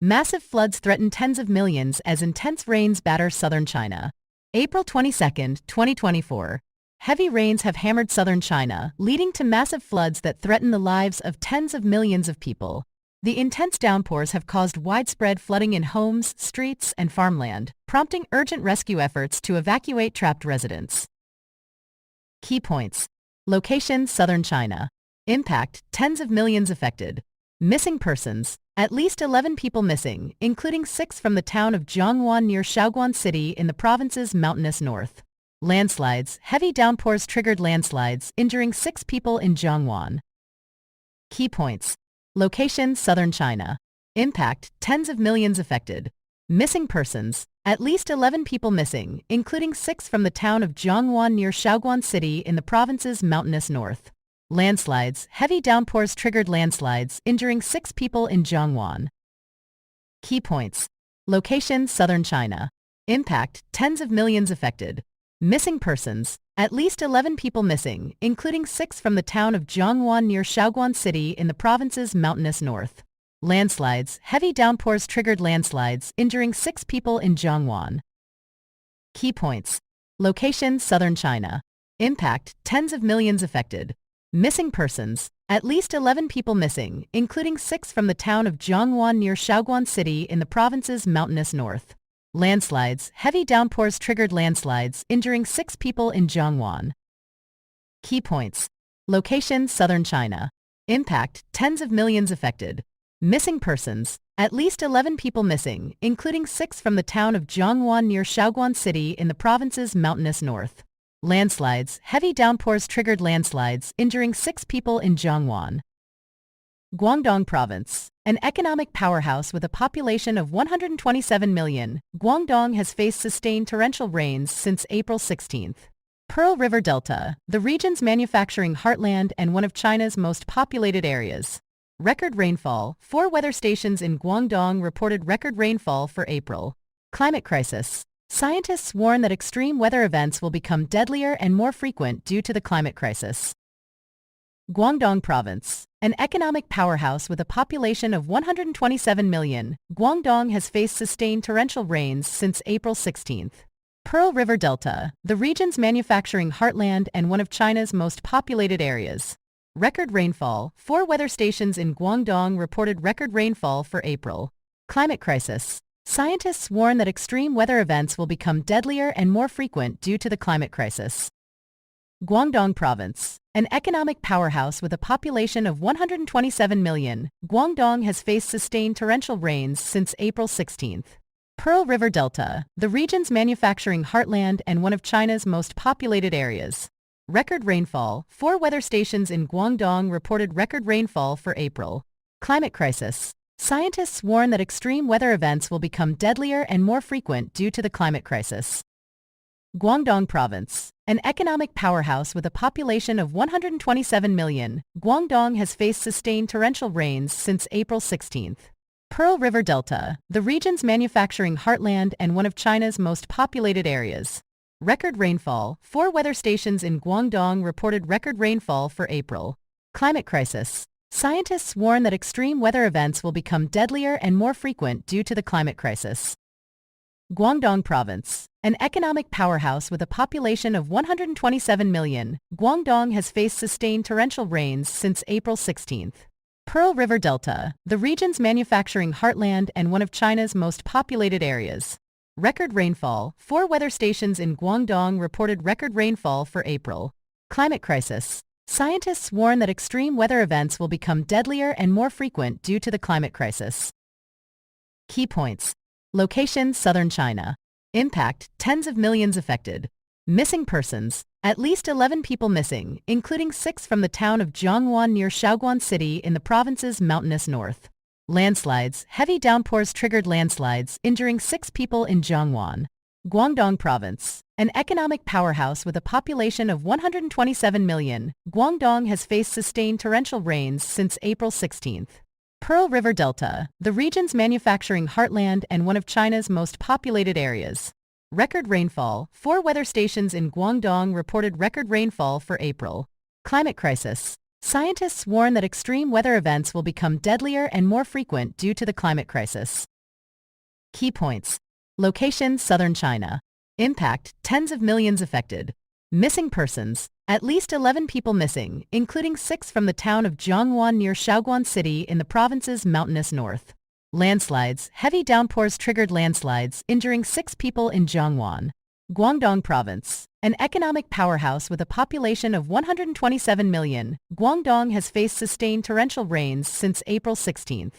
Massive floods threaten tens of millions as intense rains batter southern China. April 22, 2024. Heavy rains have hammered southern China, leading to massive floods that threaten the lives of tens of millions of people. The intense downpours have caused widespread flooding in homes, streets, and farmland, prompting urgent rescue efforts to evacuate trapped residents. Key points. Location: southern China. Impact: tens of millions affected. Missing persons: at least 11 people missing, including 6 from the town of Jiangwan near Shaoguan City in the province's mountainous north. Landslides: heavy downpours triggered landslides, injuring 6 people in Jiangwan. Key points. Location: southern China. Impact: tens of millions affected. Missing persons: at least 11 people missing, including 6 from the town of Jiangwan near Shaoguan City in the province's mountainous north. Landslides: heavy downpours triggered landslides, injuring 6 people in Jiangwan. Key points. Location: southern China. Impact: tens of millions affected. Missing persons: at least 11 people missing, including 6 from the town of Jiangwan near Shaoguan City in the province's mountainous north. Landslides: heavy downpours triggered landslides, injuring 6 people in Jiangwan. Key points. Location: southern China. Impact: tens of millions affected. Missing persons: at least 11 people missing, including 6 from the town of Jiangwan near Shaoguan City in the province's mountainous north. Landslides: heavy downpours triggered landslides, injuring 6 people in Jiangwan. Key points. Location: southern China. Impact: tens of millions affected. Missing persons: at least 11 people missing, including 6 from the town of Jiangwan near Shaoguan City in the province's mountainous north. Landslides: heavy downpours triggered landslides, injuring 6 people in Jiangwan. Guangdong Province. An economic powerhouse with a population of 127 million, Guangdong has faced sustained torrential rains since April 16. Pearl River Delta, the region's manufacturing heartland and one of China's most populated areas. Record rainfall. 4 weather stations in Guangdong reported record rainfall for April. Climate crisis. Scientists warn that extreme weather events will become deadlier and more frequent due to the climate crisis. Guangdong Province. An economic powerhouse with a population of 127 million, Guangdong has faced sustained torrential rains since April 16. Pearl River Delta, the region's manufacturing heartland and one of China's most populated areas. Record rainfall. 4 weather stations in Guangdong reported record rainfall for April. Climate crisis. Scientists warn that extreme weather events will become deadlier and more frequent due to the climate crisis. Guangdong Province. An economic powerhouse with a population of 127 million, Guangdong has faced sustained torrential rains since April 16. Pearl River Delta, the region's manufacturing heartland and one of China's most populated areas. Record rainfall. 4 weather stations in Guangdong reported record rainfall for April. Climate crisis. Scientists warn that extreme weather events will become deadlier and more frequent due to the climate crisis. Guangdong Province. An economic powerhouse with a population of 127 million, Guangdong has faced sustained torrential rains since April 16. Pearl River Delta, the region's manufacturing heartland and one of China's most populated areas. Record rainfall. 4 weather stations in Guangdong reported record rainfall for April. Climate crisis. Scientists warn that extreme weather events will become deadlier and more frequent due to the climate crisis. Guangdong Province. An economic powerhouse with a population of 127 million, Guangdong has faced sustained torrential rains since April 16. Pearl River Delta, the region's manufacturing heartland and one of China's most populated areas. Record rainfall. 4 weather stations in Guangdong reported record rainfall for April. Climate crisis. Scientists warn that extreme weather events will become deadlier and more frequent due to the climate crisis. Key points. Location: southern China. Impact: tens of millions affected. Missing persons: At least 11 people missing, including 6 from the town of Jiangwan near Shaoguan City in the province's mountainous north. Landslides, heavy downpours triggered landslides, injuring 6 people in Jiangwan, Guangdong Province. An economic powerhouse with a population of 127 million, Guangdong has faced sustained torrential rains since April 16. Pearl River Delta, the region's manufacturing heartland and one of China's most populated areas. Record rainfall. 4 weather stations in Guangdong reported record rainfall for April. Climate crisis. Scientists warn that extreme weather events will become deadlier and more frequent due to the climate crisis. Key points. Location: Southern China. Impact: tens of millions affected. Missing persons: at least 11 people missing, including 6 from the town of Jiangwan near Shaoguan City in the province's mountainous north. Landslides, heavy downpours triggered landslides, injuring 6 people in Jiangwan, Guangdong Province. An economic powerhouse with a population of 127 million, Guangdong has faced sustained torrential rains since April 16.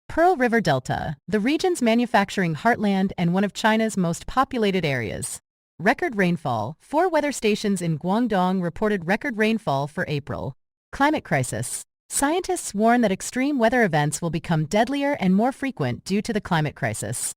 Pearl River Delta, the region's manufacturing heartland and one of China's most populated areas. Record rainfall. 4 weather stations in Guangdong reported record rainfall for April. Climate crisis. Scientists warn that extreme weather events will become deadlier and more frequent due to the climate crisis.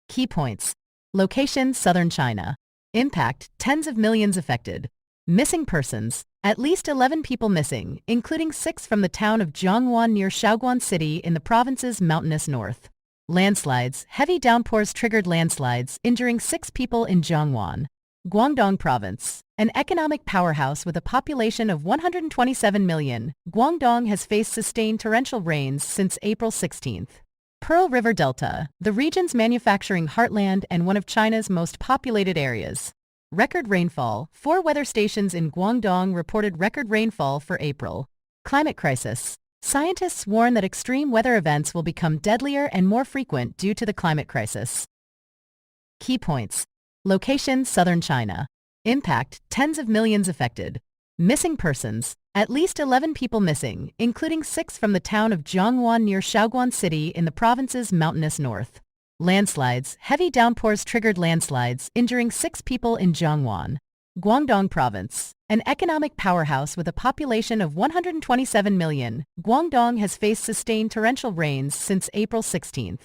Key points. Location: Southern China. Impact: tens of millions affected. Missing persons: at least 11 people missing, including 6 from the town of Jiangwan near Shaoguan City in the province's mountainous north. Landslides, heavy downpours triggered landslides, injuring 6 people in Jiangwan, Guangdong Province. An economic powerhouse with a population of 127 million, Guangdong has faced sustained torrential rains since April 16. Pearl River Delta, the region's manufacturing heartland and one of China's most populated areas. Record rainfall. 4 weather stations in Guangdong reported record rainfall for April. Climate crisis. Scientists warn that extreme weather events will become deadlier and more frequent due to the climate crisis. Key points. Location: Southern China. Impact: tens of millions affected. Missing persons: at least 11 people missing, including 6 from the town of Jiangwan near Shaoguan City in the province's mountainous north. Landslides, heavy downpours triggered landslides, injuring 6 people in Jiangwan, Guangdong Province. An economic powerhouse with a population of 127 million, Guangdong has faced sustained torrential rains since April 16.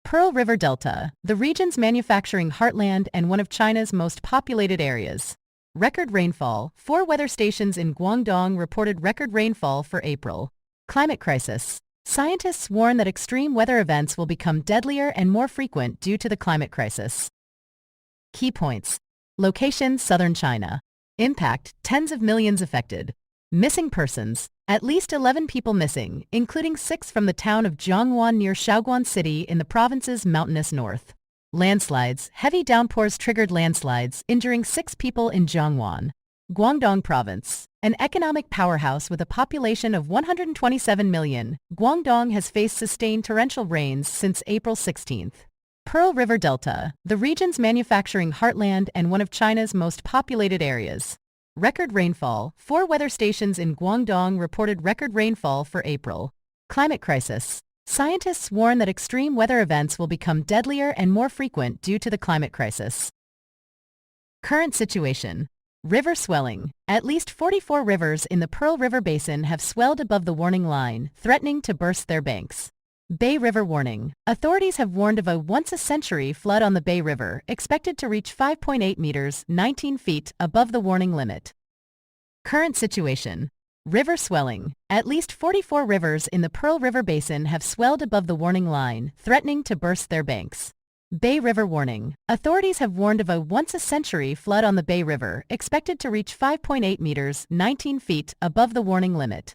Pearl River Delta, the region's manufacturing heartland and one of China's most populated areas. Record rainfall. 4 weather stations in Guangdong reported record rainfall for April. Climate crisis. Scientists warn that extreme weather events will become deadlier and more frequent due to the climate crisis. Key points. Location: Southern China. Impact: tens of millions affected. Missing persons: at least 11 people missing, including 6 from the town of Jiangwan near Shaoguan City in the province's mountainous north. Landslides, heavy downpours triggered landslides, injuring 6 people in Jiangwan, Guangdong Province. An economic powerhouse with a population of 127 million, Guangdong has faced sustained torrential rains since April 16. Pearl River Delta, the region's manufacturing heartland and one of China's most populated areas. Record rainfall. 4 weather stations in Guangdong reported record rainfall for April. Climate crisis. Scientists warn that extreme weather events will become deadlier and more frequent due to the climate crisis. Current situation. River swelling. At least 44 rivers in the Pearl River Basin have swelled above the warning line, threatening to burst their banks. Bay River warning. Authorities have warned of a once-a-century flood on the Bay River, expected to reach 5.8 meters, 19 feet above the warning limit. Current situation. River swelling. At least 44 rivers in the Pearl River Basin have swelled above the warning line, threatening to burst their banks. Bay River warning. Authorities have warned of a once-a-century flood on the Bay River, expected to reach 5.8 meters, 19 feet above the warning limit.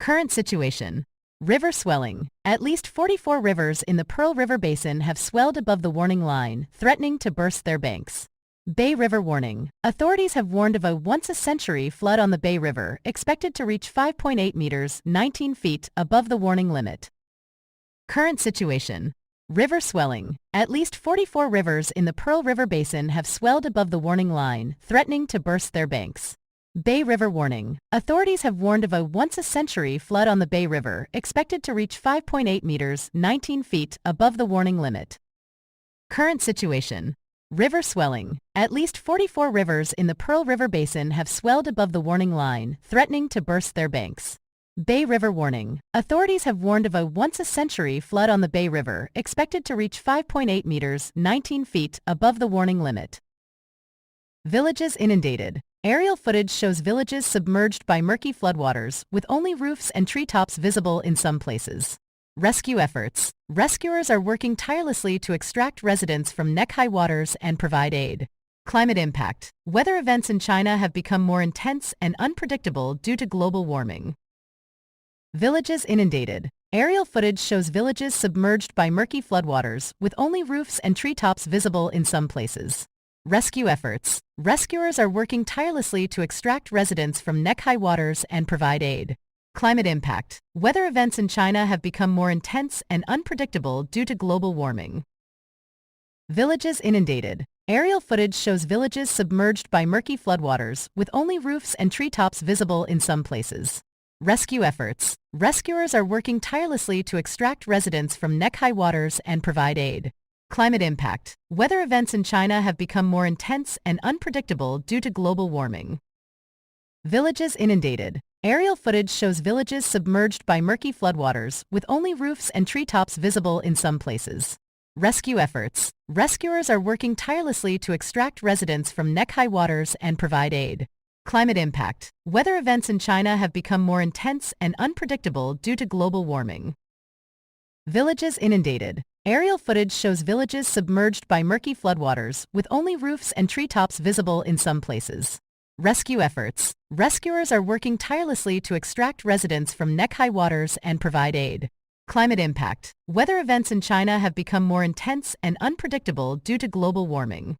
Current situation. River swelling. At least 44 rivers in the Pearl River Basin have swelled above the warning line, threatening to burst their banks. Bay River warning. Authorities have warned of a once-a-century flood on the Bay River, expected to reach 5.8 meters, 19 feet above the warning limit. Current situation. River swelling. At least 44 rivers in the Pearl River Basin have swelled above the warning line, threatening to burst their banks. Bay River warning. Authorities have warned of a once-a-century flood on the Bay River, expected to reach 5.8 meters, 19 feet above the warning limit. Current situation. River swelling. At least 44 rivers in the Pearl River Basin have swelled above the warning line, threatening to burst their banks. Bay River warning. Authorities have warned of a once-a-century flood on the Bay River, expected to reach 5.8 meters, 19 feet, above the warning limit. Villages inundated. Aerial footage shows villages submerged by murky floodwaters, with only roofs and treetops visible in some places. Rescue efforts. Rescuers are working tirelessly to extract residents from neck-high waters and provide aid. Climate impact. Weather events in China have become more intense and unpredictable due to global warming. Villages inundated. Aerial footage shows villages submerged by murky floodwaters, with only roofs and treetops visible in some places. Rescue efforts. Rescuers are working tirelessly to extract residents from neck-high waters and provide aid. Climate impact. Weather events in China have become more intense and unpredictable due to global warming. Villages inundated. Aerial footage shows villages submerged by murky floodwaters, with only roofs and treetops visible in some places. Rescue efforts. Rescuers are working tirelessly to extract residents from neck-high waters and provide aid. Climate impact. Weather events in China have become more intense and unpredictable due to global warming. Villages inundated. Aerial footage shows villages submerged by murky floodwaters, with only roofs and treetops visible in some places. Rescue efforts. Rescuers are working tirelessly to extract residents from neck-high waters and provide aid. Climate impact. Weather events in China have become more intense and unpredictable due to global warming. Villages inundated. Aerial footage shows villages submerged by murky floodwaters, with only roofs and treetops visible in some places. Rescue efforts. Rescuers are working tirelessly to extract residents from neck-high waters and provide aid. Climate impact. Weather events in China have become more intense and unpredictable due to global warming.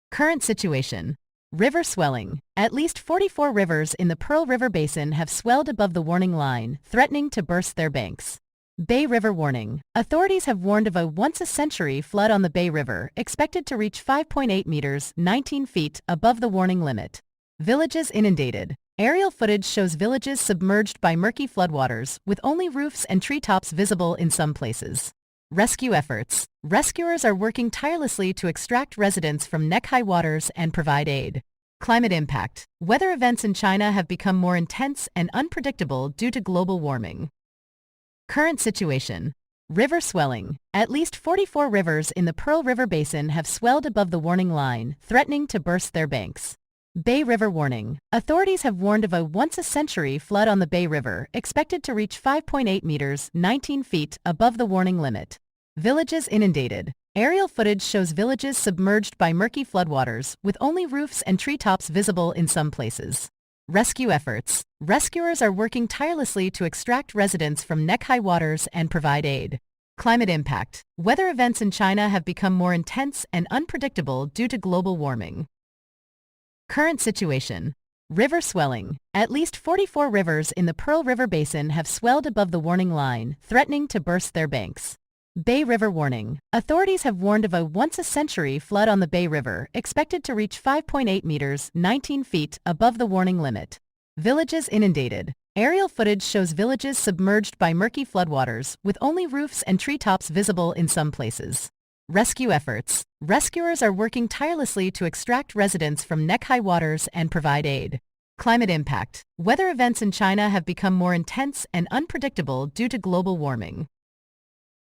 Current situation. River swelling. At least 44 rivers in the Pearl River Basin have swelled above the warning line, threatening to burst their banks. Bay River warning. Authorities have warned of a once-a-century flood on the Bay River, expected to reach 5.8 meters, 19 feet, above the warning limit. Villages inundated. Aerial footage shows villages submerged by murky floodwaters, with only roofs and treetops visible in some places. Rescue efforts. Rescuers are working tirelessly to extract residents from neck-high waters and provide aid. Climate impact. Weather events in China have become more intense and unpredictable due to global warming. Current situation. River swelling. At least 44 rivers in the Pearl River Basin have swelled above the warning line, threatening to burst their banks. Bay River warning. Authorities have warned of a once-a-century flood on the Bay River, expected to reach 5.8 meters, 19 feet, above the warning limit. Villages inundated. Aerial footage shows villages submerged by murky floodwaters, with only roofs and treetops visible in some places. Rescue efforts. Rescuers are working tirelessly to extract residents from neck-high waters and provide aid. Climate impact. Weather events in China have become more intense and unpredictable due to global warming. Current situation. River swelling. At least 44 rivers in the Pearl River Basin have swelled above the warning line, threatening to burst their banks. Bay River warning. Authorities have warned of a once-a-century flood on the Bay River, expected to reach 5.8 meters, 19 feet, above the warning limit. Villages inundated. Aerial footage shows villages submerged by murky floodwaters, with only roofs and treetops visible in some places. Rescue efforts. Rescuers are working tirelessly to extract residents from neck-high waters and provide aid. Climate impact. Weather events in China have become more intense and unpredictable due to global warming.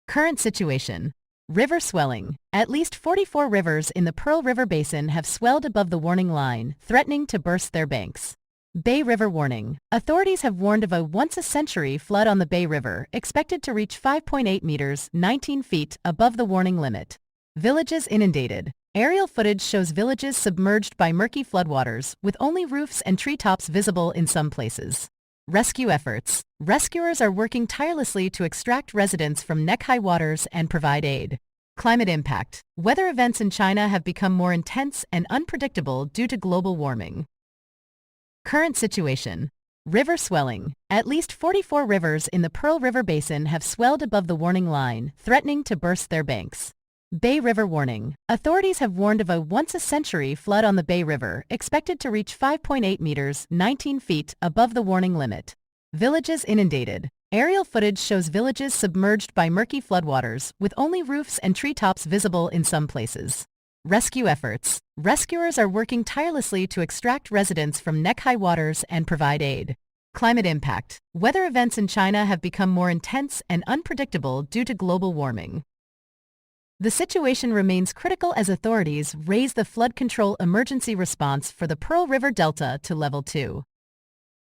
Current situation. River swelling. At least 44 rivers in the Pearl River Basin have swelled above the warning line, threatening to burst their banks. Bay River warning. Authorities have warned of a once-a-century flood on the Bay River, expected to reach 5.8 meters, 19 feet, above the warning limit. Villages inundated. Aerial footage shows villages submerged by murky floodwaters, with only roofs and treetops visible in some places. Rescue efforts. Rescuers are working tirelessly to extract residents from neck-high waters and provide aid. Climate impact. Weather events in China have become more intense and unpredictable due to global warming. Current situation. River swelling. At least 44 rivers in the Pearl River Basin have swelled above the warning line, threatening to burst their banks. Bay River warning. Authorities have warned of a once-a-century flood on the Bay River, expected to reach 5.8 meters, 19 feet, above the warning limit. Villages inundated. Aerial footage shows villages submerged by murky floodwaters, with only roofs and treetops visible in some places. Rescue efforts. Rescuers are working tirelessly to extract residents from neck-high waters and provide aid. Climate impact. Weather events in China have become more intense and unpredictable due to global warming. The situation remains critical as authorities raise the flood control emergency response for the Pearl River Delta to Level 2.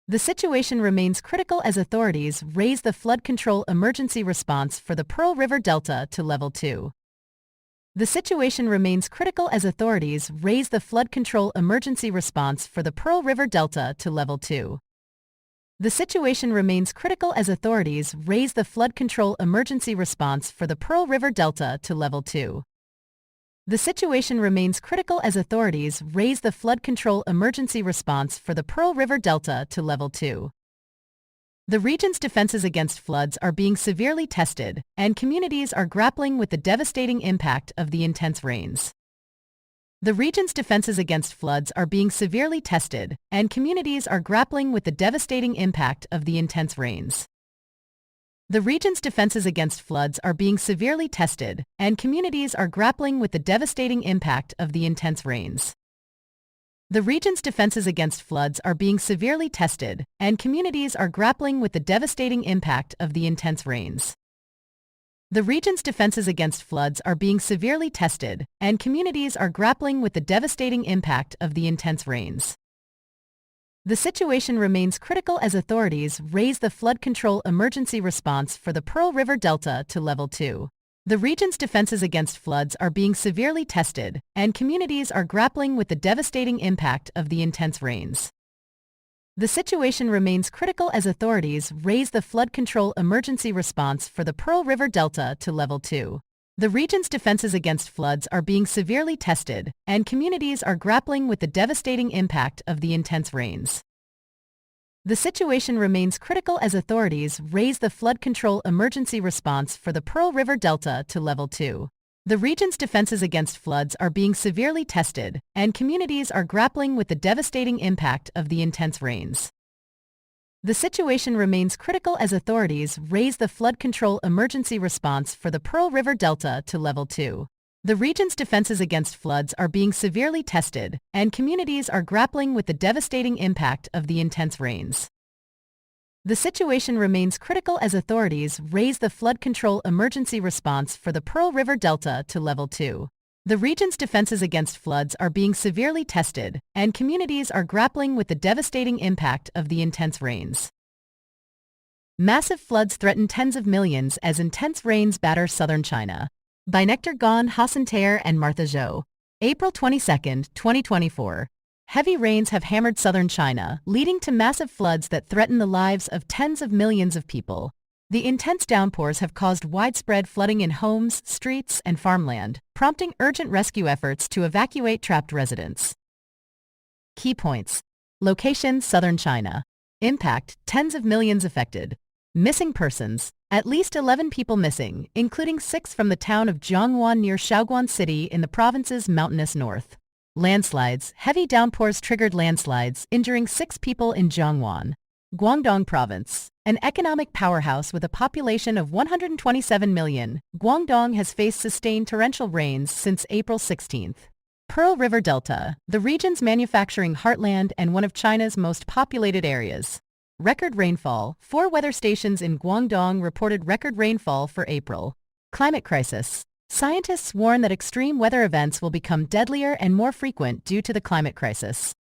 The situation remains critical as authorities raise the flood control emergency response for the Pearl River Delta to Level 2. The situation remains critical as authorities raise the flood control emergency response for the Pearl River Delta to Level 2. The situation remains critical as authorities raise the flood control emergency response for the Pearl River Delta to Level 2. The situation remains critical as authorities raise the flood control emergency response for the Pearl River Delta to Level 2. The region's defenses against floods are being severely tested, and communities are grappling with the devastating impact of the intense rains. The region's defenses against floods are being severely tested, and communities are grappling with the devastating impact of the intense rains. The region's defenses against floods are being severely tested, and communities are grappling with the devastating impact of the intense rains. The region's defenses against floods are being severely tested, and communities are grappling with the devastating impact of the intense rains. The region's defenses against floods are being severely tested, and communities are grappling with the devastating impact of the intense rains. The situation remains critical as authorities raise the flood control emergency response for the Pearl River Delta to Level 2. The region's defenses against floods are being severely tested, and communities are grappling with the devastating impact of the intense rains. The situation remains critical as authorities raise the flood control emergency response for the Pearl River Delta to Level 2. The region's defenses against floods are being severely tested, and communities are grappling with the devastating impact of the intense rains. The situation remains critical as authorities raise the flood control emergency response for the Pearl River Delta to Level 2. The region's defenses against floods are being severely tested, and communities are grappling with the devastating impact of the intense rains. The situation remains critical as authorities raise the flood control emergency response for the Pearl River Delta to Level 2. The region's defenses against floods are being severely tested, and communities are grappling with the devastating impact of the intense rains. The situation remains critical as authorities raise the flood control emergency response for the Pearl River Delta to Level 2. The region's defenses against floods are being severely tested, and communities are grappling with the devastating impact of the intense rains. Massive floods threaten tens of millions as intense rains batter southern China. By Nectar Gon, Hassan Tayer, and Martha Zhou. April 22, 2024. Heavy rains have hammered southern China, leading to massive floods that threaten the lives of tens of millions of people. The intense downpours have caused widespread flooding in homes, streets, and farmland, prompting urgent rescue efforts to evacuate trapped residents. Key points. Location: southern China. Impact: tens of millions affected. Missing persons: at least 11 people missing, including 6 from the town of Jiangwan near Shaoguan City in the province's mountainous north. Landslides: heavy downpours triggered landslides, injuring 6 people in Jiangwan, Guangdong Province. An economic powerhouse with a population of 127 million, Guangdong has faced sustained torrential rains since April 16. Pearl River Delta, the region's manufacturing heartland and one of China's most populated areas. Record rainfall: 4 weather stations in Guangdong reported record rainfall for April. Climate crisis. Scientists warn that extreme weather events will become deadlier and more frequent due to the climate crisis.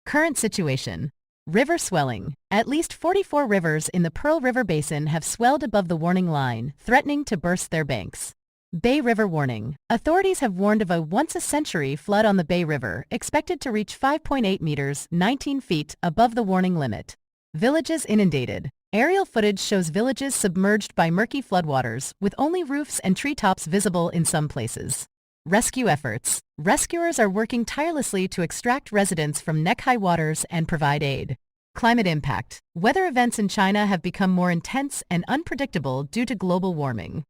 Current situation. River swelling. At least 44 rivers in the Pearl River Basin have swelled above the warning line, threatening to burst their banks. Bay River warning. Authorities have warned of a once-a-century flood on the Bay River, expected to reach 5.8 meters, 19 feet above the warning limit. Villages inundated. Aerial footage shows villages submerged by murky floodwaters, with only roofs and treetops visible in some places. Rescue efforts. Rescuers are working tirelessly to extract residents from neck-high waters and provide aid. Climate impact. Weather events in China have become more intense and unpredictable due to global warming.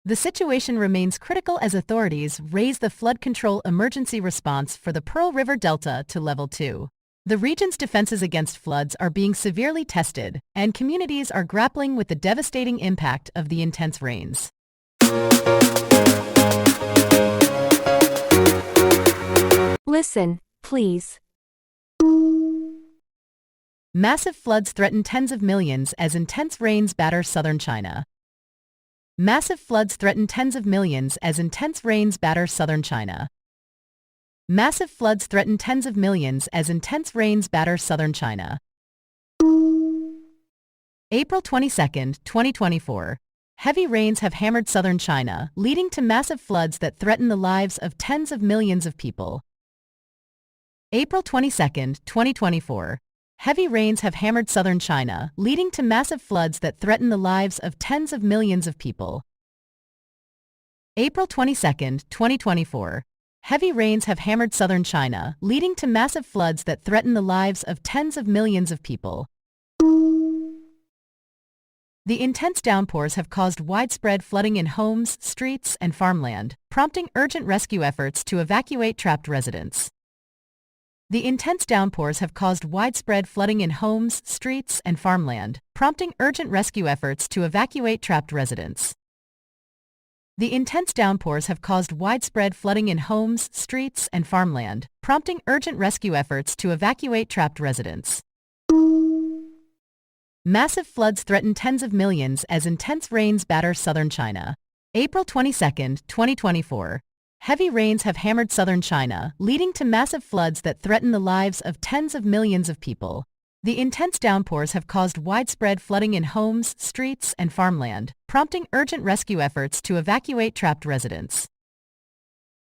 The situation remains critical as authorities raise the flood control emergency response for the Pearl River Delta to Level 2. The region's defenses against floods are being severely tested, and communities are grappling with the devastating impact of the intense rains. Listen, please. Massive floods threaten tens of millions as intense rains batter southern China. Massive floods threaten tens of millions as intense rains batter southern China. Massive floods threaten tens of millions as intense rains batter southern China. April 22, 2024. Heavy rains have hammered southern China, leading to massive floods that threaten the lives of tens of millions of people. April 22, 2024. Heavy rains have hammered southern China, leading to massive floods that threaten the lives of tens of millions of people. April 22, 2024. Heavy rains have hammered southern China, leading to massive floods that threaten the lives of tens of millions of people. The intense downpours have caused widespread flooding in homes, streets, and farmland, prompting urgent rescue efforts to evacuate trapped residents. The intense downpours have caused widespread flooding in homes, streets, and farmland, prompting urgent rescue efforts to evacuate trapped residents. The intense downpours have caused widespread flooding in homes, streets, and farmland, prompting urgent rescue efforts to evacuate trapped residents. Massive floods threaten tens of millions as intense rains batter southern China. April 22, 2024. Heavy rains have hammered southern China, leading to massive floods that threaten the lives of tens of millions of people. The intense downpours have caused widespread flooding in homes, streets, and farmland, prompting urgent rescue efforts to evacuate trapped residents.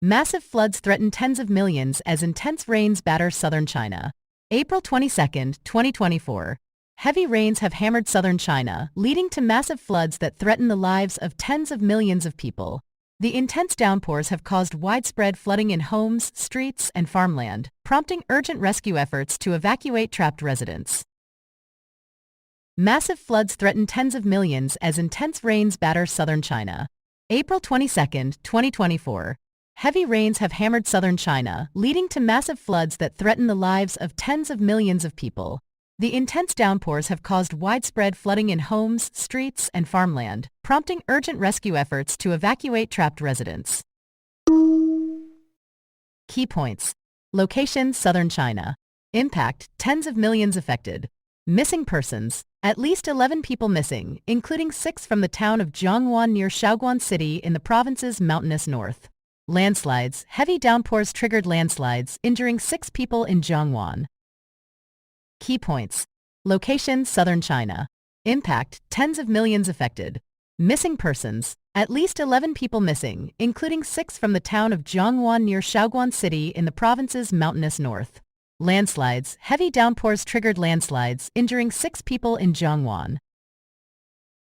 Massive floods threaten tens of millions as intense rains batter southern China. April 22, 2024. Heavy rains have hammered southern China, leading to massive floods that threaten the lives of tens of millions of people. The intense downpours have caused widespread flooding in homes, streets, and farmland, prompting urgent rescue efforts to evacuate trapped residents. Massive floods threaten tens of millions as intense rains batter southern China. April 22, 2024. Heavy rains have hammered southern China, leading to massive floods that threaten the lives of tens of millions of people. The intense downpours have caused widespread flooding in homes, streets, and farmland, prompting urgent rescue efforts to evacuate trapped residents. Key points. Location: southern China. Impact: tens of millions affected. Missing persons: at least 11 people missing, including 6 from the town of Jiangwan near Shaoguan City in the province's mountainous north. Landslides: heavy downpours triggered landslides, injuring 6 people in Jiangwan. Key points. Location: southern China. Impact: tens of millions affected. Missing persons: at least 11 people missing, including 6 from the town of Jiangwan near Shaoguan City in the province's mountainous north. Landslides: heavy downpours triggered landslides, injuring 6 people in Jiangwan.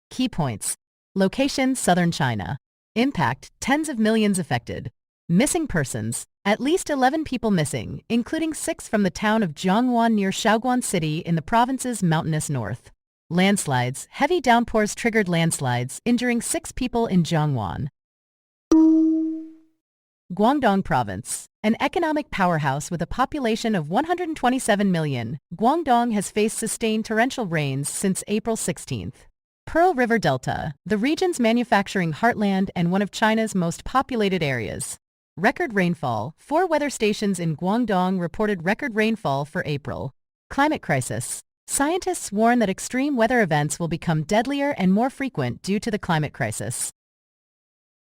Key points. Location: southern China. Impact: tens of millions affected. Missing persons: at least 11 people missing, including 6 from the town of Jiangwan near Shaoguan City in the province's mountainous north. Landslides: heavy downpours triggered landslides, injuring 6 people in Jiangwan. Guangdong Province. An economic powerhouse with a population of 127 million, Guangdong has faced sustained torrential rains since April 16. Pearl River Delta, the region's manufacturing heartland and one of China's most populated areas. Record rainfall. 4 weather stations in Guangdong reported record rainfall for April. Climate crisis. Scientists warn that extreme weather events will become deadlier and more frequent due to the climate crisis.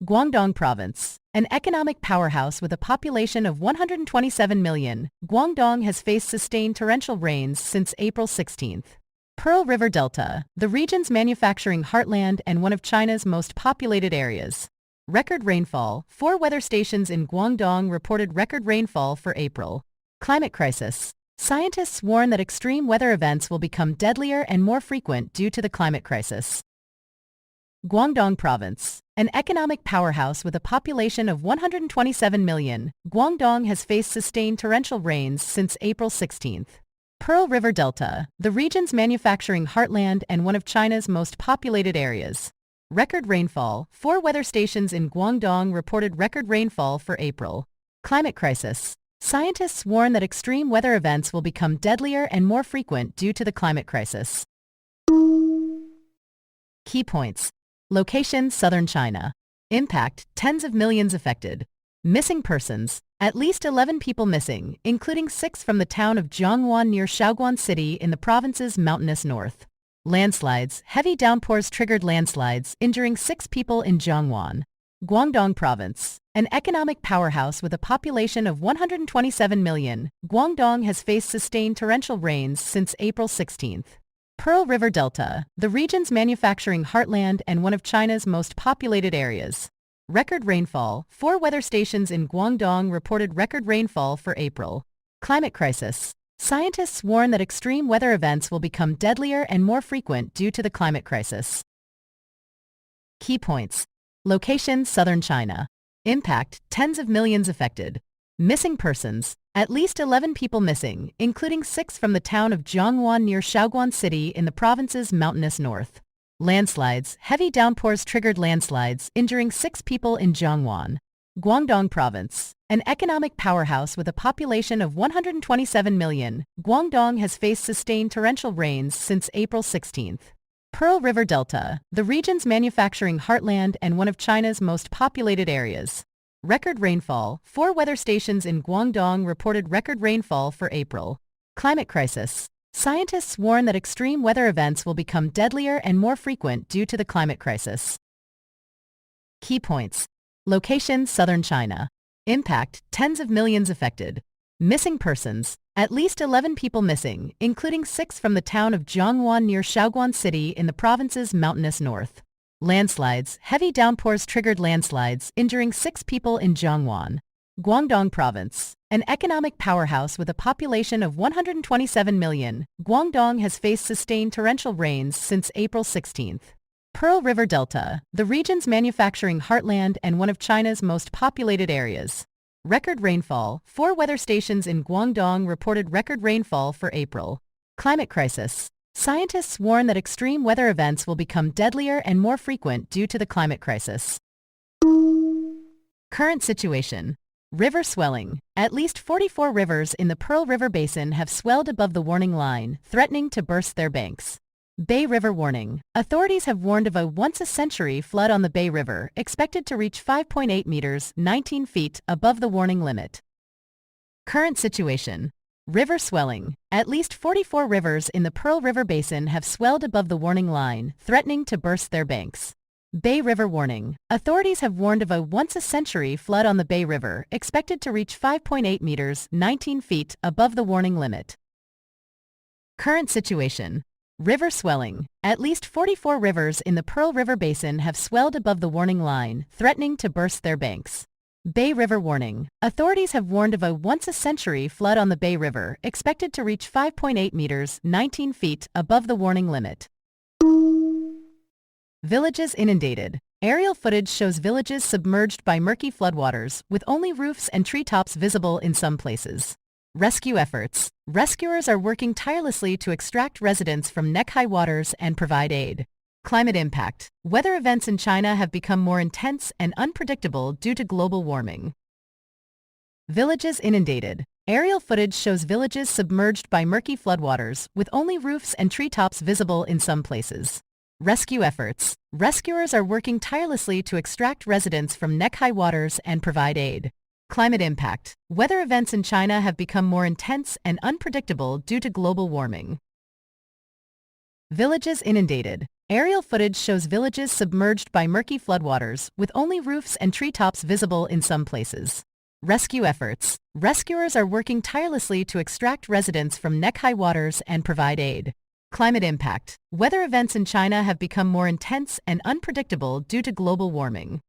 Guangdong Province. An economic powerhouse with a population of 127 million, Guangdong has faced sustained torrential rains since April 16. Pearl River Delta, the region's manufacturing heartland and one of China's most populated areas. Record rainfall. 4 weather stations in Guangdong reported record rainfall for April. Climate crisis. Scientists warn that extreme weather events will become deadlier and more frequent due to the climate crisis. Guangdong Province. An economic powerhouse with a population of 127 million, Guangdong has faced sustained torrential rains since April 16. Pearl River Delta, the region's manufacturing heartland and one of China's most populated areas. Record rainfall. 4 weather stations in Guangdong reported record rainfall for April. Climate crisis. Scientists warn that extreme weather events will become deadlier and more frequent due to the climate crisis. Key points. Location: southern China. Impact: tens of millions affected. Missing persons. At least 11 people missing, including 6 from the town of Jiangwan near Shaoguan City in the province's mountainous north. Landslides. Heavy downpours triggered landslides, injuring 6 people in Jiangwan, Guangdong Province. An economic powerhouse with a population of 127 million, Guangdong has faced sustained torrential rains since April 16th. Pearl River Delta, the region's manufacturing heartland and one of China's most populated areas. Record rainfall. 4 weather stations in Guangdong reported record rainfall for April. Climate crisis. Scientists warn that extreme weather events will become deadlier and more frequent due to the climate crisis. Key points. Location: Southern China. Impact: tens of millions affected. Missing persons. At least 11 people missing, including 6 from the town of Jiangwan near Shaoguan City in the province's mountainous north. Landslides. Heavy downpours triggered landslides, injuring 6 people in Jiangwan, Guangdong Province. An economic powerhouse with a population of 127 million, Guangdong has faced sustained torrential rains since April 16th. Pearl River Delta, the region's manufacturing heartland and one of China's most populated areas. Record rainfall. 4 weather stations in Guangdong reported record rainfall for April. Climate crisis. Scientists warn that extreme weather events will become deadlier and more frequent due to the climate crisis. Key points. Location: Southern China. Impact: tens of millions affected. Missing persons. At least 11 people missing, including 6 from the town of Jiangwan near Shaoguan City in the province's mountainous north. Landslides. Heavy downpours triggered landslides, injuring 6 people in Jiangwan, Guangdong Province. An economic powerhouse with a population of 127 million, Guangdong has faced sustained torrential rains since April 16th. Pearl River Delta, the region's manufacturing heartland and one of China's most populated areas. Record rainfall. 4 weather stations in Guangdong reported record rainfall for April. Climate crisis. Scientists warn that extreme weather events will become deadlier and more frequent due to the climate crisis. Current situation. River swelling. At least 44 rivers in the Pearl River Basin have swelled above the warning line, threatening to burst their banks. Bay River warning. Authorities have warned of a once-a-century flood on the Bay River, expected to reach 5.8 meters, 19 feet above the warning limit. Current situation. River swelling. At least 44 rivers in the Pearl River Basin have swelled above the warning line, threatening to burst their banks. Bay River warning. Authorities have warned of a once-a-century flood on the Bay River, expected to reach 5.8 meters, 19 feet above the warning limit. Current situation. River swelling. At least 44 rivers in the Pearl River Basin have swelled above the warning line, threatening to burst their banks. Bay River warning. Authorities have warned of a once-a-century flood on the Bay River, expected to reach 5.8 meters, 19 feet above the warning limit. Villages inundated. Aerial footage shows villages submerged by murky floodwaters, with only roofs and treetops visible in some places. Rescue efforts. Rescuers are working tirelessly to extract residents from neck-high waters and provide aid. Climate impact. Weather events in China have become more intense and unpredictable due to global warming. Villages inundated. Aerial footage shows villages submerged by murky floodwaters, with only roofs and treetops visible in some places. Rescue efforts. Rescuers are working tirelessly to extract residents from neck-high waters and provide aid. Climate impact. Weather events in China have become more intense and unpredictable due to global warming. Villages inundated. Aerial footage shows villages submerged by murky floodwaters, with only roofs and treetops visible in some places. Rescue efforts. Rescuers are working tirelessly to extract residents from neck-high waters and provide aid. Climate impact. Weather events in China have become more intense and unpredictable due to global warming.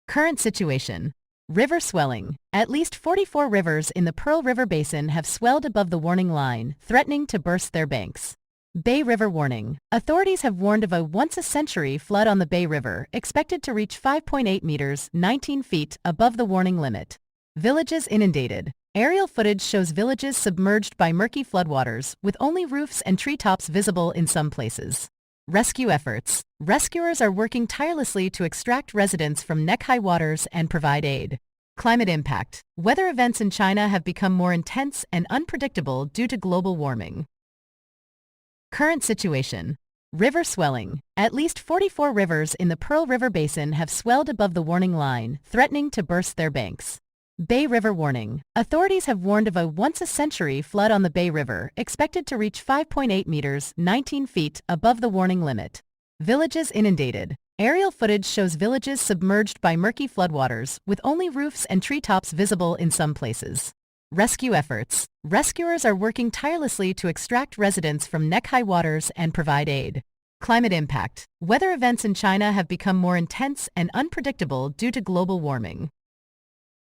Current situation. River swelling. At least 44 rivers in the Pearl River Basin have swelled above the warning line, threatening to burst their banks. Bay River warning. Authorities have warned of a once-a-century flood on the Bay River, expected to reach 5.8 meters, 19 feet above the warning limit. Villages inundated. Aerial footage shows villages submerged by murky floodwaters, with only roofs and treetops visible in some places. Rescue efforts. Rescuers are working tirelessly to extract residents from neck-high waters and provide aid. Climate impact. Weather events in China have become more intense and unpredictable due to global warming. Current situation. River swelling. At least 44 rivers in the Pearl River Basin have swelled above the warning line, threatening to burst their banks. Bay River warning. Authorities have warned of a once-a-century flood on the Bay River, expected to reach 5.8 meters, 19 feet above the warning limit. Villages inundated. Aerial footage shows villages submerged by murky floodwaters, with only roofs and treetops visible in some places. Rescue efforts. Rescuers are working tirelessly to extract residents from neck-high waters and provide aid. Climate impact. Weather events in China have become more intense and unpredictable due to global warming.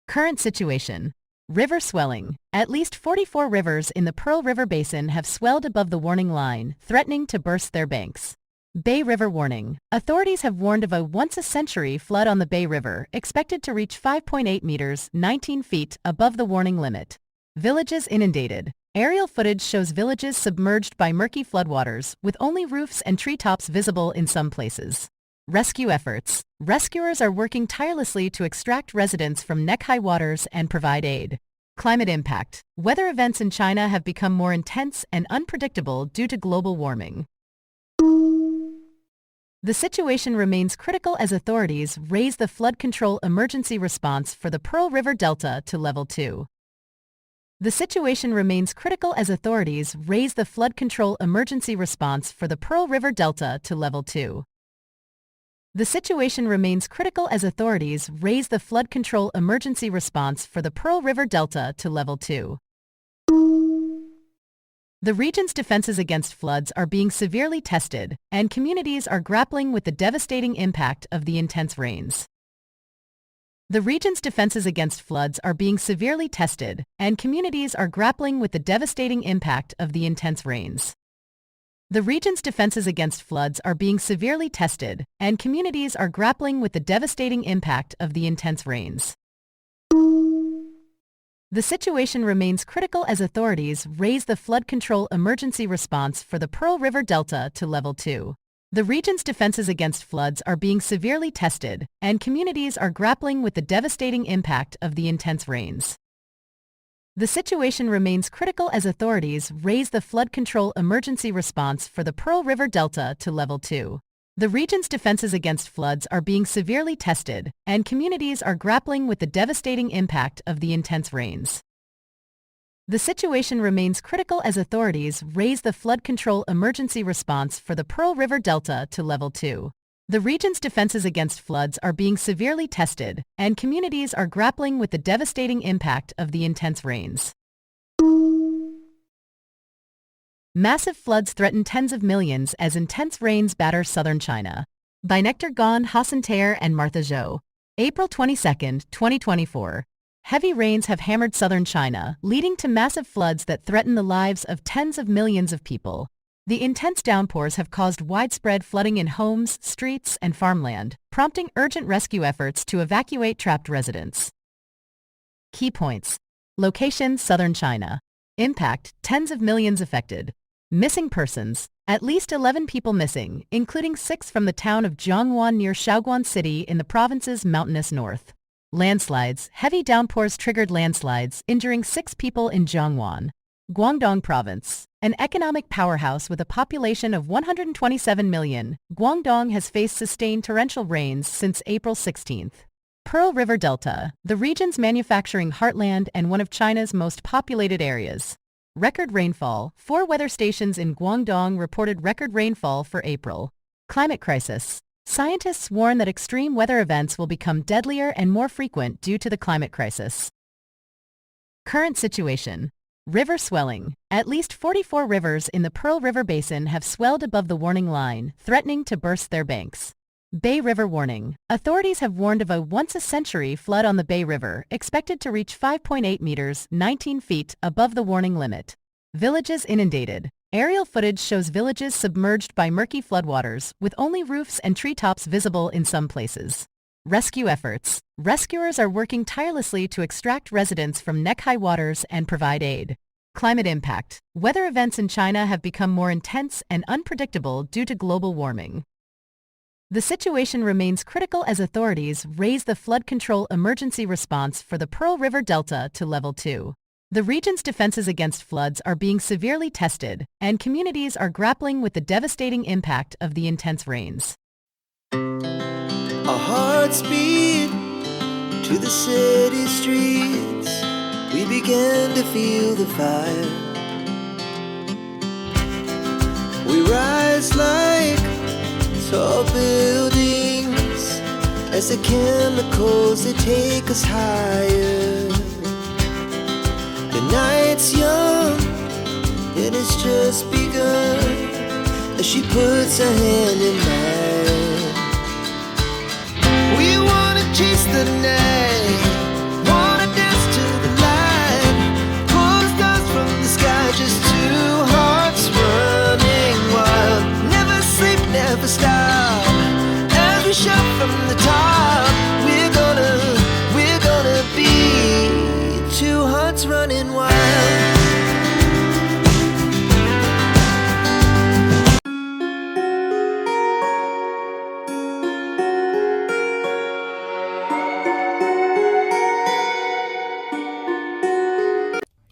Current situation. River swelling. At least 44 rivers in the Pearl River Basin have swelled above the warning line, threatening to burst their banks. Bay River warning. Authorities have warned of a once-a-century flood on the Bay River, expected to reach 5.8 meters, 19 feet above the warning limit. Villages inundated. Aerial footage shows villages submerged by murky floodwaters, with only roofs and treetops visible in some places. Rescue efforts. Rescuers are working tirelessly to extract residents from neck-high waters and provide aid. Climate impact. Weather events in China have become more intense and unpredictable due to global warming. The situation remains critical as authorities raise the flood control emergency response for the Pearl River Delta to Level 2. The situation remains critical as authorities raise the flood control emergency response for the Pearl River Delta to Level 2. The situation remains critical as authorities raise the flood control emergency response for the Pearl River Delta to Level 2. The region's defenses against floods are being severely tested, and communities are grappling with the devastating impact of the intense rains. The region's defenses against floods are being severely tested, and communities are grappling with the devastating impact of the intense rains. The region's defenses against floods are being severely tested, and communities are grappling with the devastating impact of the intense rains. The situation remains critical as authorities raise the flood control emergency response for the Pearl River Delta to Level 2. The region's defenses against floods are being severely tested, and communities are grappling with the devastating impact of the intense rains. The situation remains critical as authorities raise the flood control emergency response for the Pearl River Delta to Level 2. The region's defenses against floods are being severely tested, and communities are grappling with the devastating impact of the intense rains. The situation remains critical as authorities raise the flood control emergency response for the Pearl River Delta to Level 2. The region's defenses against floods are being severely tested, and communities are grappling with the devastating impact of the intense rains. Massive floods threaten tens of millions as intense rains batter southern China. By Nectar Gon, Hassan Tayer, and Martha Zhou. April 22, 2024. Heavy rains have hammered southern China, leading to massive floods that threaten the lives of tens of millions of people. The intense downpours have caused widespread flooding in homes, streets, and farmland, prompting urgent rescue efforts to evacuate trapped residents. Key points. Location: southern China. Impact: tens of millions affected. Missing persons: at least 11 people missing, including 6 from the town of Jiangwan near Shaoguan City in the province's mountainous north. Landslides: heavy downpours triggered landslides, injuring 6 people in Jiangwan, Guangdong Province. An economic powerhouse with a population of 127 million, Guangdong has faced sustained torrential rains since April 16. Pearl River Delta, the region's manufacturing heartland and one of China's most populated areas. Record rainfall: 4 weather stations in Guangdong reported record rainfall for April. Climate crisis. Scientists warn that extreme weather events will become deadlier and more frequent due to the climate crisis. Current situation. River swelling. At least 44 rivers in the Pearl River Basin have swelled above the warning line, threatening to burst their banks. Bay River warning. Authorities have warned of a once-a-century flood on the Bay River, expected to reach 5.8 meters, 19 feet above the warning limit. Villages inundated. Aerial footage shows villages submerged by murky floodwaters, with only roofs and treetops visible in some places. Rescue efforts. Rescuers are working tirelessly to extract residents from neck-high waters and provide aid. Climate impact. Weather events in China have become more intense and unpredictable due to global warming. The situation remains critical as authorities raise the flood control emergency response for the Pearl River Delta to Level 2. The region's defenses against floods are being severely tested, and communities are grappling with the devastating impact of the intense rains. Our hearts beat to the city streets. We began to feel the fire. We rise like tall buildings as the chemicals, they take us higher. The night's young and it's just begun as she puts her hand in mine. We wanna chase the night, wanna dance to the light, pull the stars from the sky, just two hearts running wild. Never sleep, never stop, as we shout from the top. We're gonna be two hearts running wild.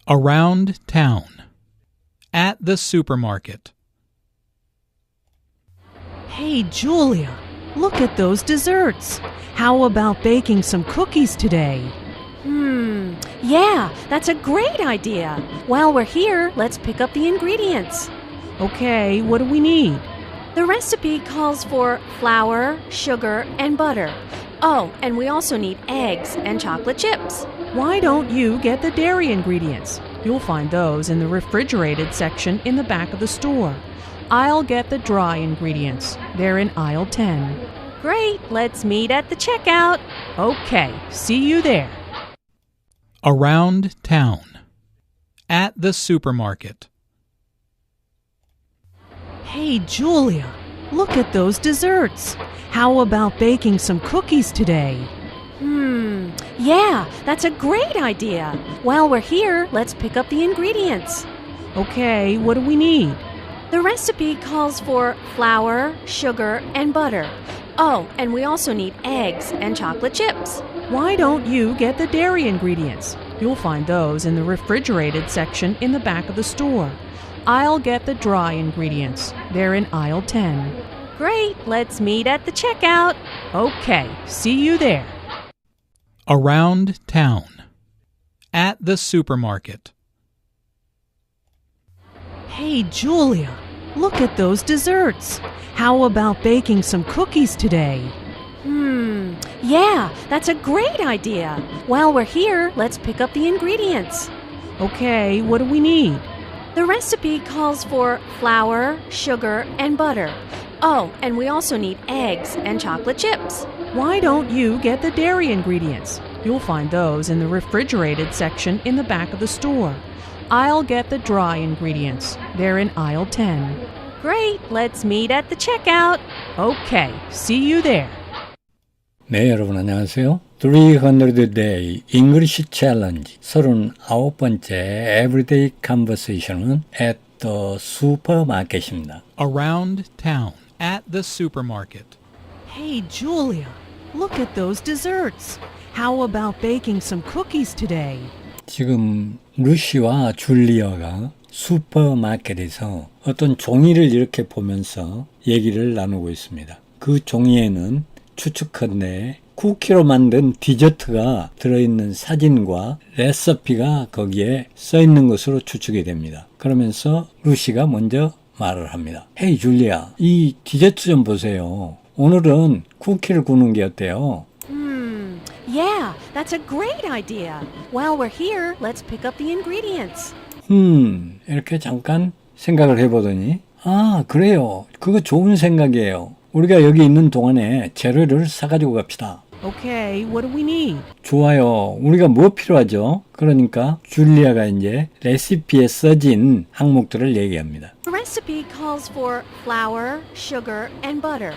Around town. At the supermarket. Hey, Julia, look at those desserts. How about baking some cookies today? Yeah, that's a great idea. While we're here, let's pick up the ingredients. Okay, what do we need? The recipe calls for flour, sugar, and butter. Oh, and we also need eggs and chocolate chips. Why don't you get the dairy ingredients? You'll find those in the refrigerated section in the back of the store. I'll get the dry ingredients. They're in aisle 10. Great, let's meet at the checkout. Okay, see you there. Around town. At the supermarket. Hey, Julia, look at those desserts. How about baking some cookies today? Yeah, that's a great idea. While we're here, let's pick up the ingredients. Okay, what do we need? The recipe calls for flour, sugar, and butter. Oh, and we also need eggs and chocolate chips. Why don't you get the dairy ingredients? You'll find those in the refrigerated section in the back of the store. I'll get the dry ingredients. They're in aisle 10. Great, let's meet at the checkout. Okay, see you there. Around town. At the supermarket. Hey, Julia, look at those desserts. How about baking some cookies today? Yeah, that's a great idea. While we're here, let's pick up the ingredients. Okay, what do we need? The recipe calls for flour, sugar, and butter. Oh, and we also need eggs and chocolate chips. Why don't you get the dairy ingredients? You'll find those in the refrigerated section in the back of the store. I'll get the dry ingredients. They're in aisle 10. Great, let's meet at the checkout. Okay, see you there. 네, 여러분 안녕하세요. 300 Day English Challenge 39번째 Everyday Conversation은 at the supermarket입니다. Around town. At the supermarket. Hey, Julia, look at those desserts. How about baking some cookies today? 지금 루시와 줄리아가 슈퍼마켓에서 어떤 종이를 이렇게 보면서 얘기를 나누고 있습니다. 그 종이에는 추측컨대 쿠키로 만든 디저트가 들어있는 사진과 레시피가 거기에 써있는 것으로 추측이 됩니다. 그러면서 루시가 먼저 말을 합니다. 헤이 줄리아, 이 디저트 좀 보세요. 오늘은 쿠키를 구우는 게 어때요? Yeah, that's a great idea. While we're here, let's pick up the ingredients. 이렇게 잠깐 생각을 해보더니 아, 그래요. 그거 좋은 생각이에요. 우리가 여기 있는 동안에 재료를 사가지고 갑시다. Okay, what do we need? 좋아요. 우리가 뭐 필요하죠? 그러니까 줄리아가 이제 레시피에 써진 항목들을 얘기합니다. The recipe calls for flour, sugar, and butter.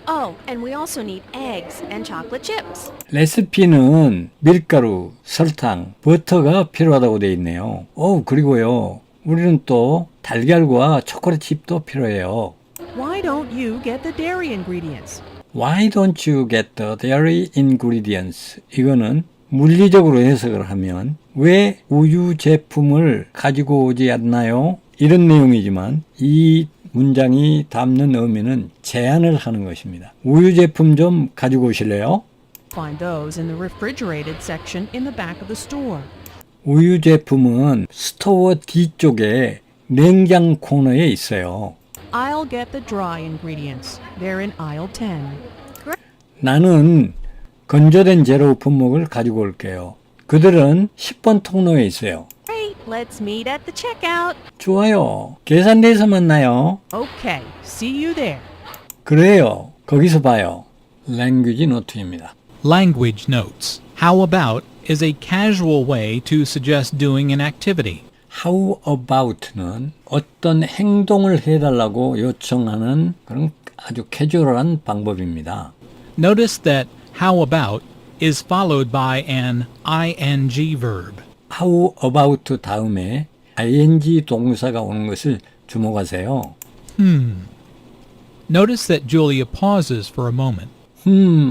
Oh, and we also need eggs and chocolate chips. 레시피는 밀가루, 설탕, 버터가 필요하다고 되어 있네요. 그리고요. 우리는 또 달걀과 초콜릿 칩도 필요해요. Why don't you get the dairy ingredients? Why don't you get the dairy ingredients? 이거는 물리적으로 해석을 하면 왜 우유 제품을 가지고 오지 않나요? 이런 내용이지만 이 문장이 담는 의미는 제안을 하는 것입니다. 우유 제품 좀 가지고 오실래요? Find those in the refrigerated section in the back of the store. 우유 제품은 스토어 뒤쪽에 냉장 코너에 있어요. I'll get the dry ingredients. They're in aisle 10. 나는 건조된 재료 품목을 가지고 올게요. 그들은 10번 통로에 있어요. Great, let's meet at the checkout. 좋아요. 계산대에서 만나요. Okay, see you there. 그래요. 거기서 봐요. 랭귀지 노트입니다. Language notes. How about is a casual way to suggest doing an activity. How about는 어떤 행동을 해달라고 요청하는 그런 아주 캐주얼한 방법입니다. Notice that how about is followed by an ing verb. How about 다음에 ing 동사가 오는 것을 주목하세요. Notice that Julia pauses for a moment.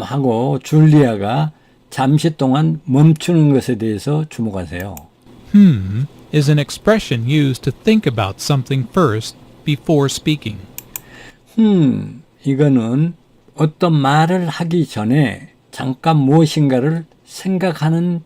하고 줄리아가 잠시 동안 멈추는 것에 대해서 주목하세요. Is an expression used to think about something first before speaking. 이거는 어떤 말을 하기 전에 잠깐 무엇인가를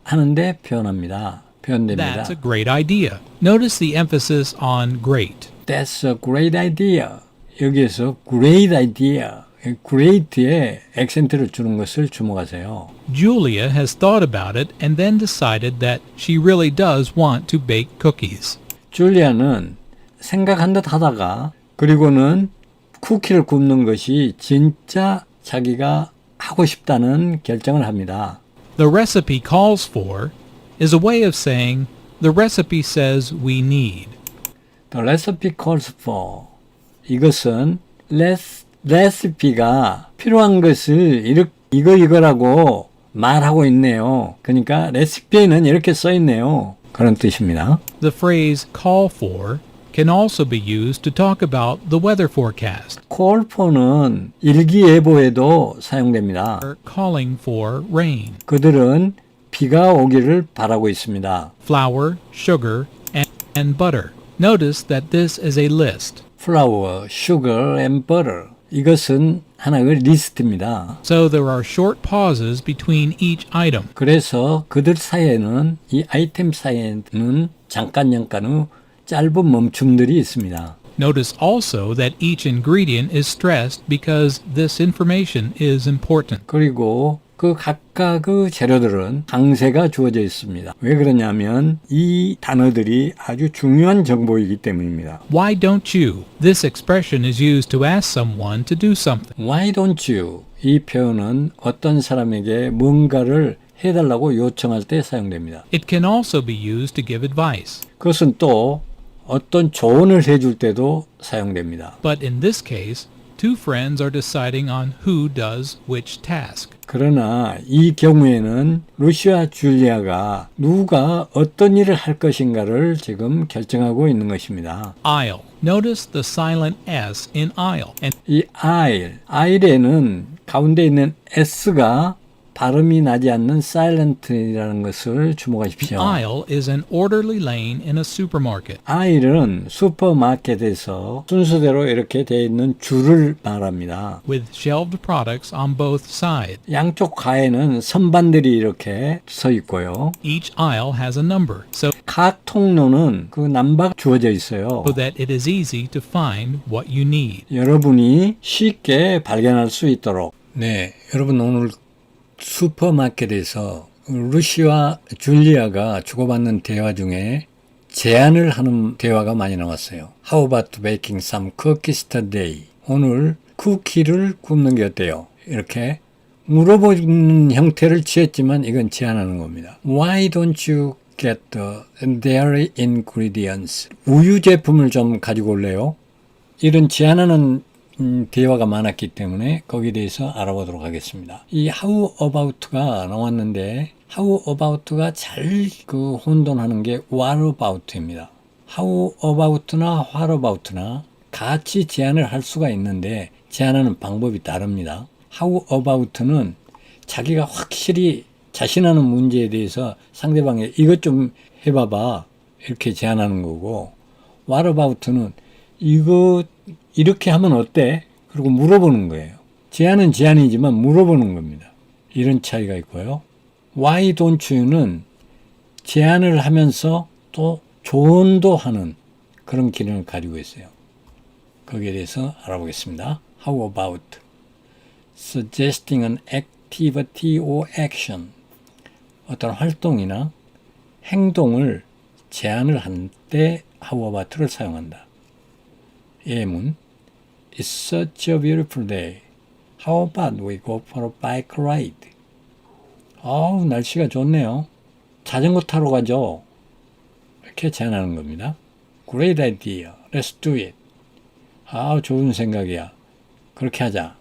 하는데 표현됩니다. That's a great idea. Notice the emphasis on great. That's a great idea. 여기에서 great idea, great에 액센트를 주는 것을 주목하세요. Julia has thought about it and then decided that she really does want to bake cookies. 줄리아는 생각한 듯 하다가 그리고는 쿠키를 굽는 것이 진짜 자기가 하고 싶다는 결정을 합니다. The recipe calls for is a way of saying the recipe says we need. The recipe calls for. 이것은 레시피가 필요한 것을 이거라고 말하고 있네요. 그러니까 레시피에는 이렇게 써 있네요. 그런 뜻입니다. The phrase call for can also be used to talk about the weather forecast. call for는 일기예보에도 사용됩니다. Or calling for rain. 그들은 비가 오기를 바라고 있습니다. Flour, sugar, and butter. Notice that this is a list. flour, sugar, and butter. 이것은 하나의 리스트입니다. So there are short pauses between each item. 그래서 그들 사이에는 이 아이템 사이에는 잠깐의 짧은 멈춤들이 있습니다. Notice also that each ingredient is stressed because this information is important. 그리고 그 각각의 재료들은 강세가 주어져 있습니다. 왜 그러냐면 이 단어들이 아주 중요한 정보이기 때문입니다. Why don't you? This expression is used to ask someone to do something. Why don't you? 이 표현은 어떤 사람에게 뭔가를 해달라고 요청할 때 사용됩니다. It can also be used to give advice. 그것은 또 어떤 조언을 해줄 때도 사용됩니다. But in this case, two friends are deciding on who does which task. 그러나 이 경우에는 루시와 줄리아가 누가 어떤 일을 할 것인가를 지금 결정하고 있는 것입니다. Aisle. Notice the silent S in aisle. And 이 aisle에는 가운데 있는 S가 발음이 나지 않는 silent이라는 것을 주목하십시오. aisle is an orderly lane in a supermarket. aisle은 슈퍼마켓에서 순서대로 이렇게 되어 있는 줄을 말합니다. With shelved products on both sides. 양쪽 가에는 선반들이 이렇게 서 있고요. Each aisle has a number, so 각 통로는 그 넘버가 주어져 있어요. that it is easy to find what you need. 여러분이 쉽게 발견할 수 있도록. 네, 여러분 오늘 슈퍼마켓에서 루시와 줄리아가 주고받는 대화 중에 제안을 하는 대화가 많이 나왔어요. How about baking some cookies today? 오늘 쿠키를 굽는 게 어때요? 이렇게 물어보는 형태를 취했지만 이건 제안하는 겁니다. Why don't you get the dairy ingredients? 우유 제품을 좀 가지고 올래요? 이런 제안하는 대화가 많았기 때문에 거기에 대해서 알아보도록 하겠습니다. 이 how about가 나왔는데 how about가 잘 혼돈하는 게 what about입니다. how about나 what about나 같이 제안을 할 수가 있는데 제안하는 방법이 다릅니다. how about는 자기가 확실히 자신하는 문제에 대해서 상대방에 이것 좀 해봐봐 이렇게 제안하는 거고, what about는 이거 이렇게 하면 어때? 그리고 물어보는 거예요. 제안은 제안이지만 물어보는 겁니다. 이런 차이가 있고요. why don't you는 제안을 하면서 또 조언도 하는 그런 기능을 가지고 있어요. 거기에 대해서 알아보겠습니다. How about suggesting an activity or action? 어떤 활동이나 행동을 제안을 할 때 how about를 사용한다. 예문 It's such a beautiful day. How about we go for a bike ride? 아우, 날씨가 좋네요. 자전거 타러 가죠. 이렇게 제안하는 겁니다. Great idea. Let's do it. 아우, 좋은 생각이야. 그렇게 하자.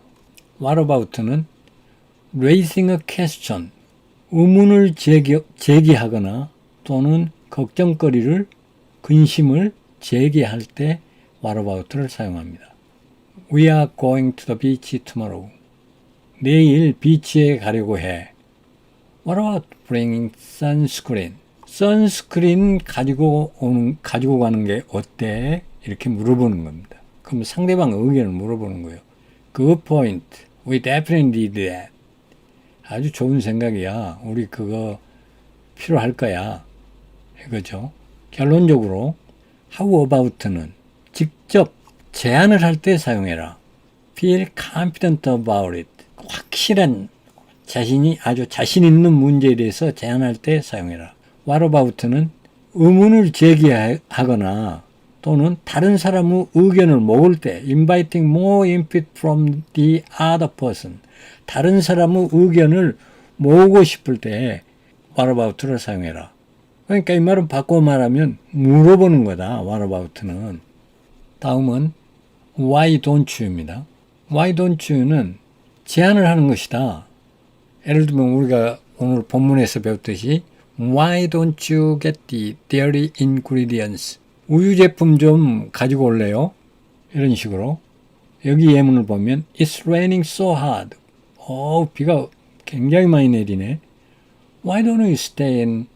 What about는 raising a question. 의문을 제기하거나 또는 걱정거리를, 근심을 제기할 때 what about를 사용합니다. We are going to the beach tomorrow. 내일 비치에 가려고 해. What about bringing sunscreen? 선스크린 가지고 가는 게 어때? 이렇게 물어보는 겁니다. 그럼 상대방 의견을 물어보는 거예요. Good point. We definitely need that. 아주 좋은 생각이야. 우리 그거 필요할 거야. 이거죠. 결론적으로 how about는 직접 제안을 할 때 사용해라. Feel confident about it. 확실한 아주 자신 있는 문제에 대해서 제안할 때 사용해라. What about는 의문을 제기하거나 또는 다른 사람의 의견을 모을 때 inviting more input from the other person. 다른 사람의 의견을 모으고 싶을 때 what about를 사용해라. 그러니까 이 말은 바꿔 말하면 물어보는 거다. what about는. 다음은 why don't you입니다. why don't you는 제안을 하는 것이다. 예를 들면 우리가 오늘 본문에서 배웠듯이 Why don't you get the dairy ingredients? 우유 제품 좀 가지고 올래요? 이런 식으로. 여기 예문을 보면 It's raining so hard. 비가 굉장히 많이 내리네. Why don't you stay in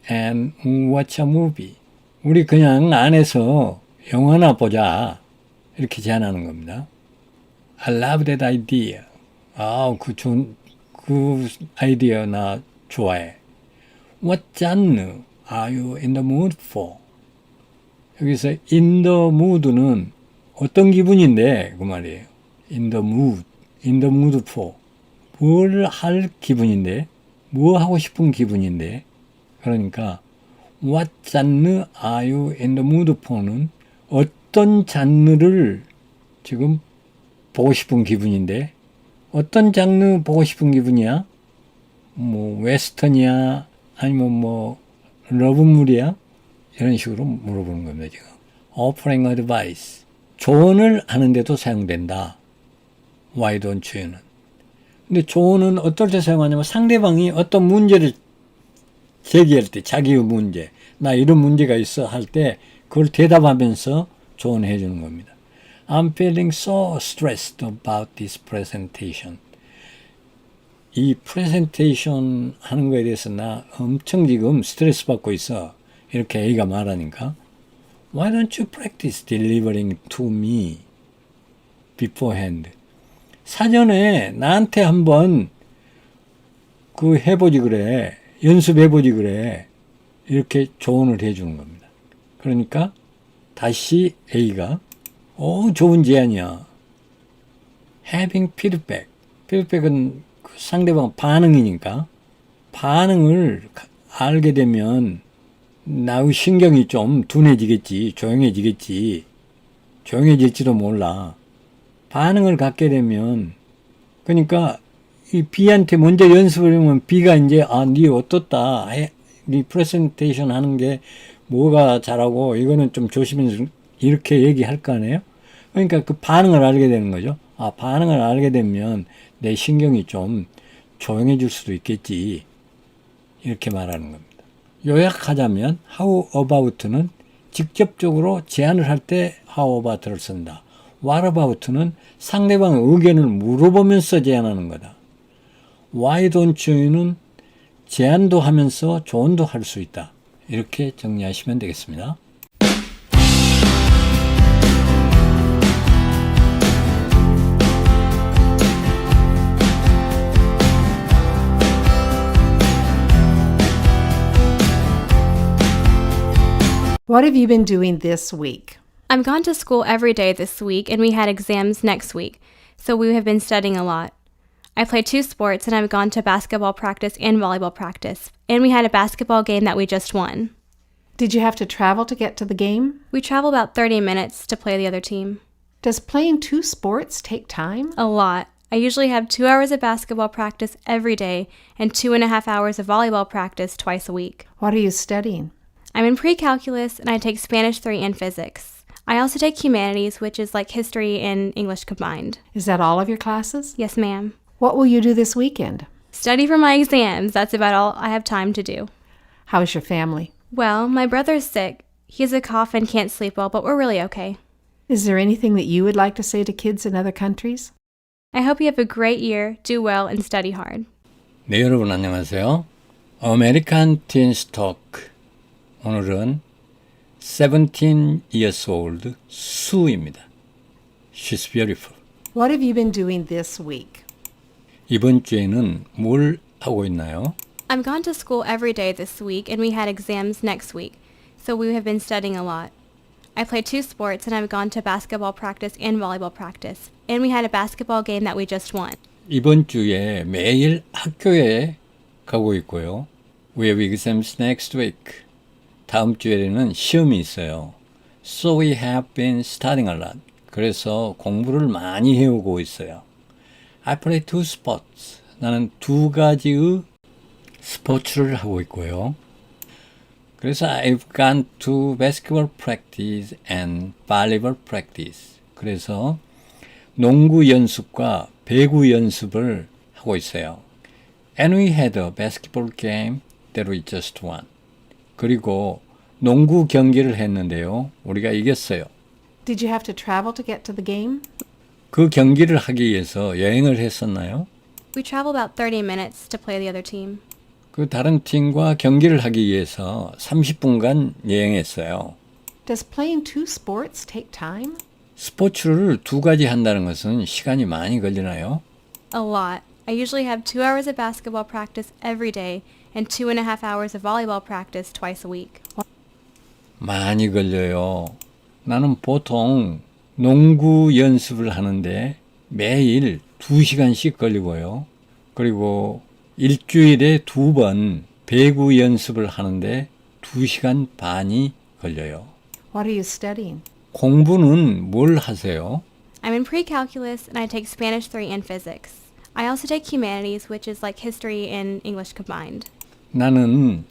and watch a movie? 우리 그냥 안에서 영화나 보자. 이렇게 제안하는 겁니다. I love that idea. 그 아이디어 나 좋아해. What genre are you in the mood for? 여기서 in the mood는 어떤 기분인데 그 말이에요. in the mood for. 뭘 할 기분인데, 뭐 하고 싶은 기분인데. 그러니까 what genre are you in the mood for는 어떤 장르를 지금 보고 싶은 기분인데, 어떤 장르 보고 싶은 기분이야? 뭐 웨스턴이야? 아니면 뭐 러브물이야? 이런 식으로 물어보는 겁니다. 지금 offering advice, 조언을 하는데도 사용된다. Why don't you는. 근데 조언은 어떨 때 사용하냐면 상대방이 어떤 문제를 제기할 때, 자기의 문제, 나 이런 문제가 있어 할 때 그걸 대답하면서 조언해 주는 겁니다. I'm feeling so stressed about this presentation. 이 프레젠테이션 하는 거에 대해서 나 엄청 지금 스트레스 받고 있어. 이렇게 A가 말하니까 Why don't you practice delivering to me beforehand? 사전에 나한테 한번 그 해보지 그래. 연습해보지 그래. 이렇게 조언을 해주는 겁니다. 그러니까 다시 A가 좋은 제안이야. Having feedback. feedback은 그 상대방 반응이니까 반응을 알게 되면 나의 신경이 좀 둔해지겠지. 조용해질지도 몰라. 반응을 갖게 되면 그러니까 이 B한테 먼저 연습을 하면 B가 이제 니 어떻다. 니 프레젠테이션 하는 게 뭐가 잘하고 이거는 좀 조심해서 이렇게 얘기할 거 아니에요? 그러니까 그 반응을 알게 되는 거죠. 반응을 알게 되면 내 신경이 좀 조용해질 수도 있겠지. 이렇게 말하는 겁니다. 요약하자면 how about는 직접적으로 제안을 할 때 how about를 쓴다. what about는 상대방의 의견을 물어보면서 제안하는 거다. Why don't you는 제안도 하면서 조언도 할 수 있다. 이렇게 정리하시면 되겠습니다. What have you been doing this week? I'm gone to school every day this week, and we had exams next week, so we have been studying a lot. I play 2 sports, and I've gone to basketball practice and volleyball practice, and we had a basketball game that we just won. Did you have to travel to get to the game? We travel about 30 minutes to play the other team. Does playing 2 sports take time? A lot. I usually have 2 hours of basketball practice every day and 2.5 hours of volleyball practice twice a week. What are you studying? I'm in pre-calculus, and I take Spanish 3 and physics. I also take humanities, which is like history and English combined. Is that all of your classes? Yes, ma'am. What will you do this weekend? Study for my exams. That's about all I have time to do. How is your family? Well, my brother's sick. He has a cough and can't sleep well, but we're really okay. Is there anything that you would like to say to kids in other countries? I hope you have a great year, do well, and study hard. 네, 여러분 안녕하세요. American Teen Talk. 오늘은 17 years old 수입니다. She's beautiful. What have you been doing this week? 이번 주에는 뭘 하고 있나요? I'm gone to school every day this week, and we had exams next week, so we have been studying a lot. I play 2 sports, and I've gone to basketball practice and volleyball practice, and we had a basketball game that we just won. 이번 주에 매일 학교에 가고 있고요. We have exams next week. 다음 주에는 시험이 있어요. So we have been studying a lot. 그래서 공부를 많이 해오고 있어요. I play 2 sports. 나는 2가지의 스포츠를 하고 있고요. 그래서 I've gone to basketball practice and volleyball practice. 그래서 농구 연습과 배구 연습을 하고 있어요. And we had a basketball game that we just won. 그리고 농구 경기를 했는데요. 우리가 이겼어요. Did you have to travel to get to the game? 그 경기를 하기 위해서 여행을 했었나요? We travel about 30 minutes to play the other team. 그 다른 팀과 경기를 하기 위해서 30분간 여행했어요. Does playing 2 sports take time? 스포츠를 2가지 한다는 것은 시간이 많이 걸리나요? A lot. I usually have 2 hours of basketball practice every day and 2.5 hours of volleyball practice twice a week. 많이 걸려요. 나는 보통 농구 연습을 하는데 매일 2시간씩 걸리고요. 그리고 일주일에 2번 배구 연습을 하는데 2시간 반이 걸려요. What are you studying? 공부는 뭘 하세요? I'm in pre-calculus, and I take Spanish 3 and physics. I also take humanities, which is like history and English combined. 나는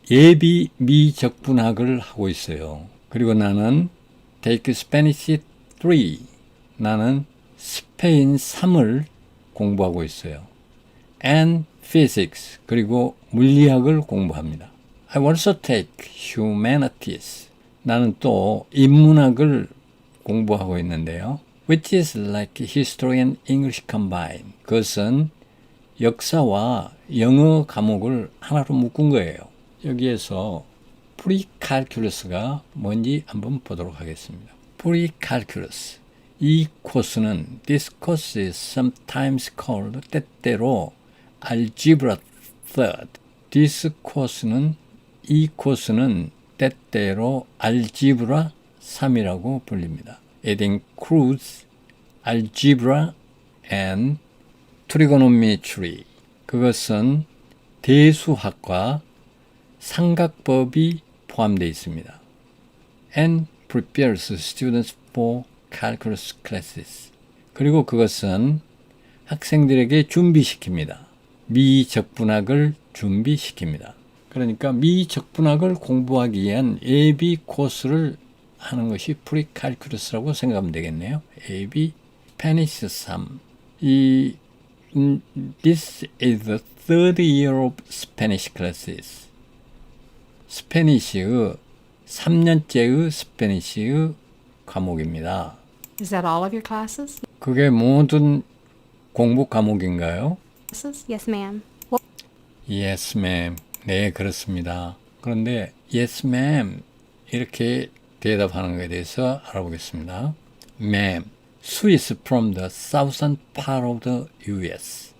예비 미적분학을 하고 있어요. 그리고 나는 take Spanish 3. 나는 스페인 3을 공부하고 있어요. And physics. 그리고 물리학을 공부합니다. I also take humanities. 나는 또 인문학을 공부하고 있는데요. Which is like history and English combined. 그것은 역사와 영어 과목을 하나로 묶은 거예요. 여기에서 pre-calculus가 뭔지 한번 보도록 하겠습니다. pre-calculus. 이 코스는 this course is sometimes called 때때로 algebra third. 이 코스는 때때로 algebra 3이라고 불립니다. It includes algebra and trigonometry. 그것은 대수학과 삼각법이 포함되어 있습니다. And prepares students for calculus classes. 그리고 그것은 학생들에게 준비시킵니다. 미적분학을 준비시킵니다. 그러니까 미적분학을 공부하기 위한 예비 코스를 하는 것이 프리칼큘러스라고 생각하면 되겠네요. 예비 스페니시 3. This is the third year of Spanish classes. 스페니시의 3년째의 스페니시의 과목입니다. Is that all of your classes? 그게 모든 공부 과목인가요? Yes, ma'am. Yes, ma'am. 네, 그렇습니다. 그런데 yes, ma'am 이렇게 대답하는 것에 대해서 알아보겠습니다. Ma'am, Sue is from the southern part of the U.S.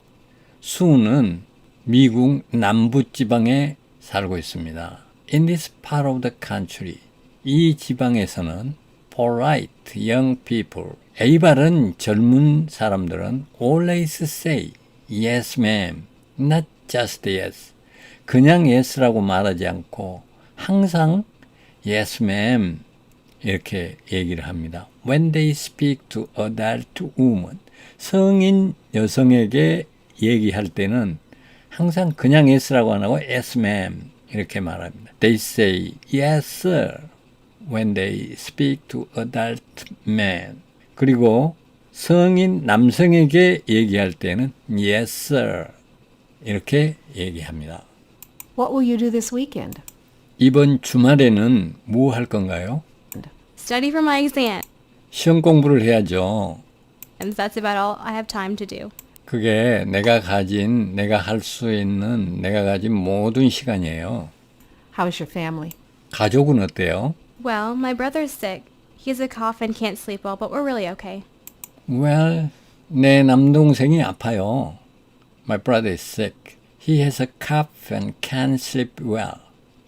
수는 미국 남부 지방에 살고 있습니다. In this part of the country, 이 지방에서는 polite young people, A 바른 젊은 사람들은 always say yes, ma'am, not just yes. 그냥 yes라고 말하지 않고 항상 yes, ma'am 이렇게 얘기를 합니다. When they speak to adult women, 성인 여성에게 얘기할 때는 항상 그냥 yes라고 안 하고 yes, ma'am 이렇게 말합니다. They say yes, sir when they speak to adult men. 그리고 성인 남성에게 얘기할 때는 yes, sir 이렇게 얘기합니다. What will you do this weekend? 이번 주말에는 뭐 할 건가요? Study for my exam. 시험 공부를 해야죠. And that's about all I have time to do. 그게 내가 할 수 있는, 내가 가진 모든 시간이에요. How is your family? 가족은 어때요? Well, my brother's sick. He has a cough and can't sleep well, but we're really okay. Well, 내 남동생이 아파요. My brother is sick. He has a cough and can't sleep well.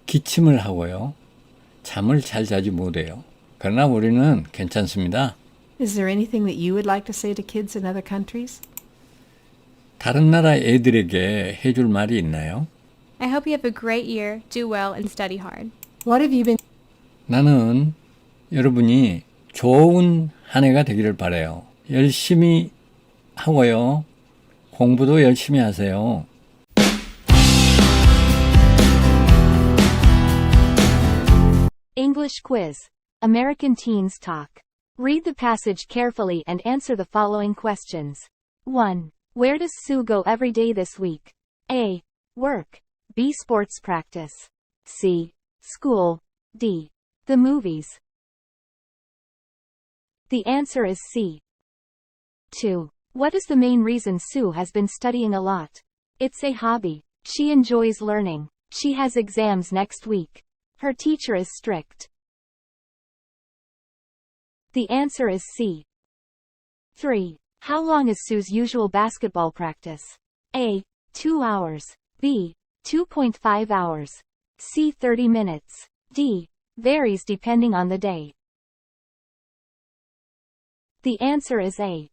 기침을 하고요. 잠을 잘 자지 못해요. 그러나 우리는 괜찮습니다. Is there anything that you would like to say to kids in other countries? 다른 나라 애들에게 해줄 말이 있나요? I hope you have a great year, do well, and study hard. What have you been 나는 여러분이 좋은 한 해가 되기를 바라요. 열심히 하고요. 공부도 열심히 하세요. English quiz. American teens talk. Read the passage carefully and answer the following questions. 1. Where does Sue go every day this week? A. Work. B. Sports practice. C. School. D. The movies. The answer is C. 2. What is the main reason Sue has been studying a lot? It's a hobby. She enjoys learning. She has exams next week. Her teacher is strict. The answer is C. 3. How long is Sue's usual basketball practice? A. 2 hours. B. 2.5 hours. C. 30 minutes. D. Varies depending on the day. The answer is A.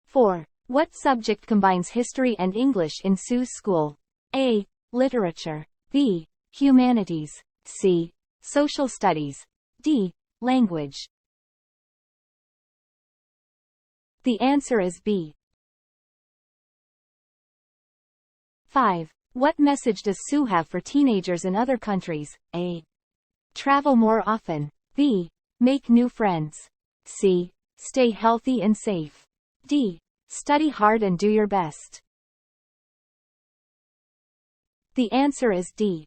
4. What subject combines history and English in Sue's school? A. Literature. B. Humanities. C. Social studies. D. Language. The answer is B. 5. What message does Sue have for teenagers in other countries? A. Travel more often. B. Make new friends. C. Stay healthy and safe. D. Study hard and do your best. The answer is D.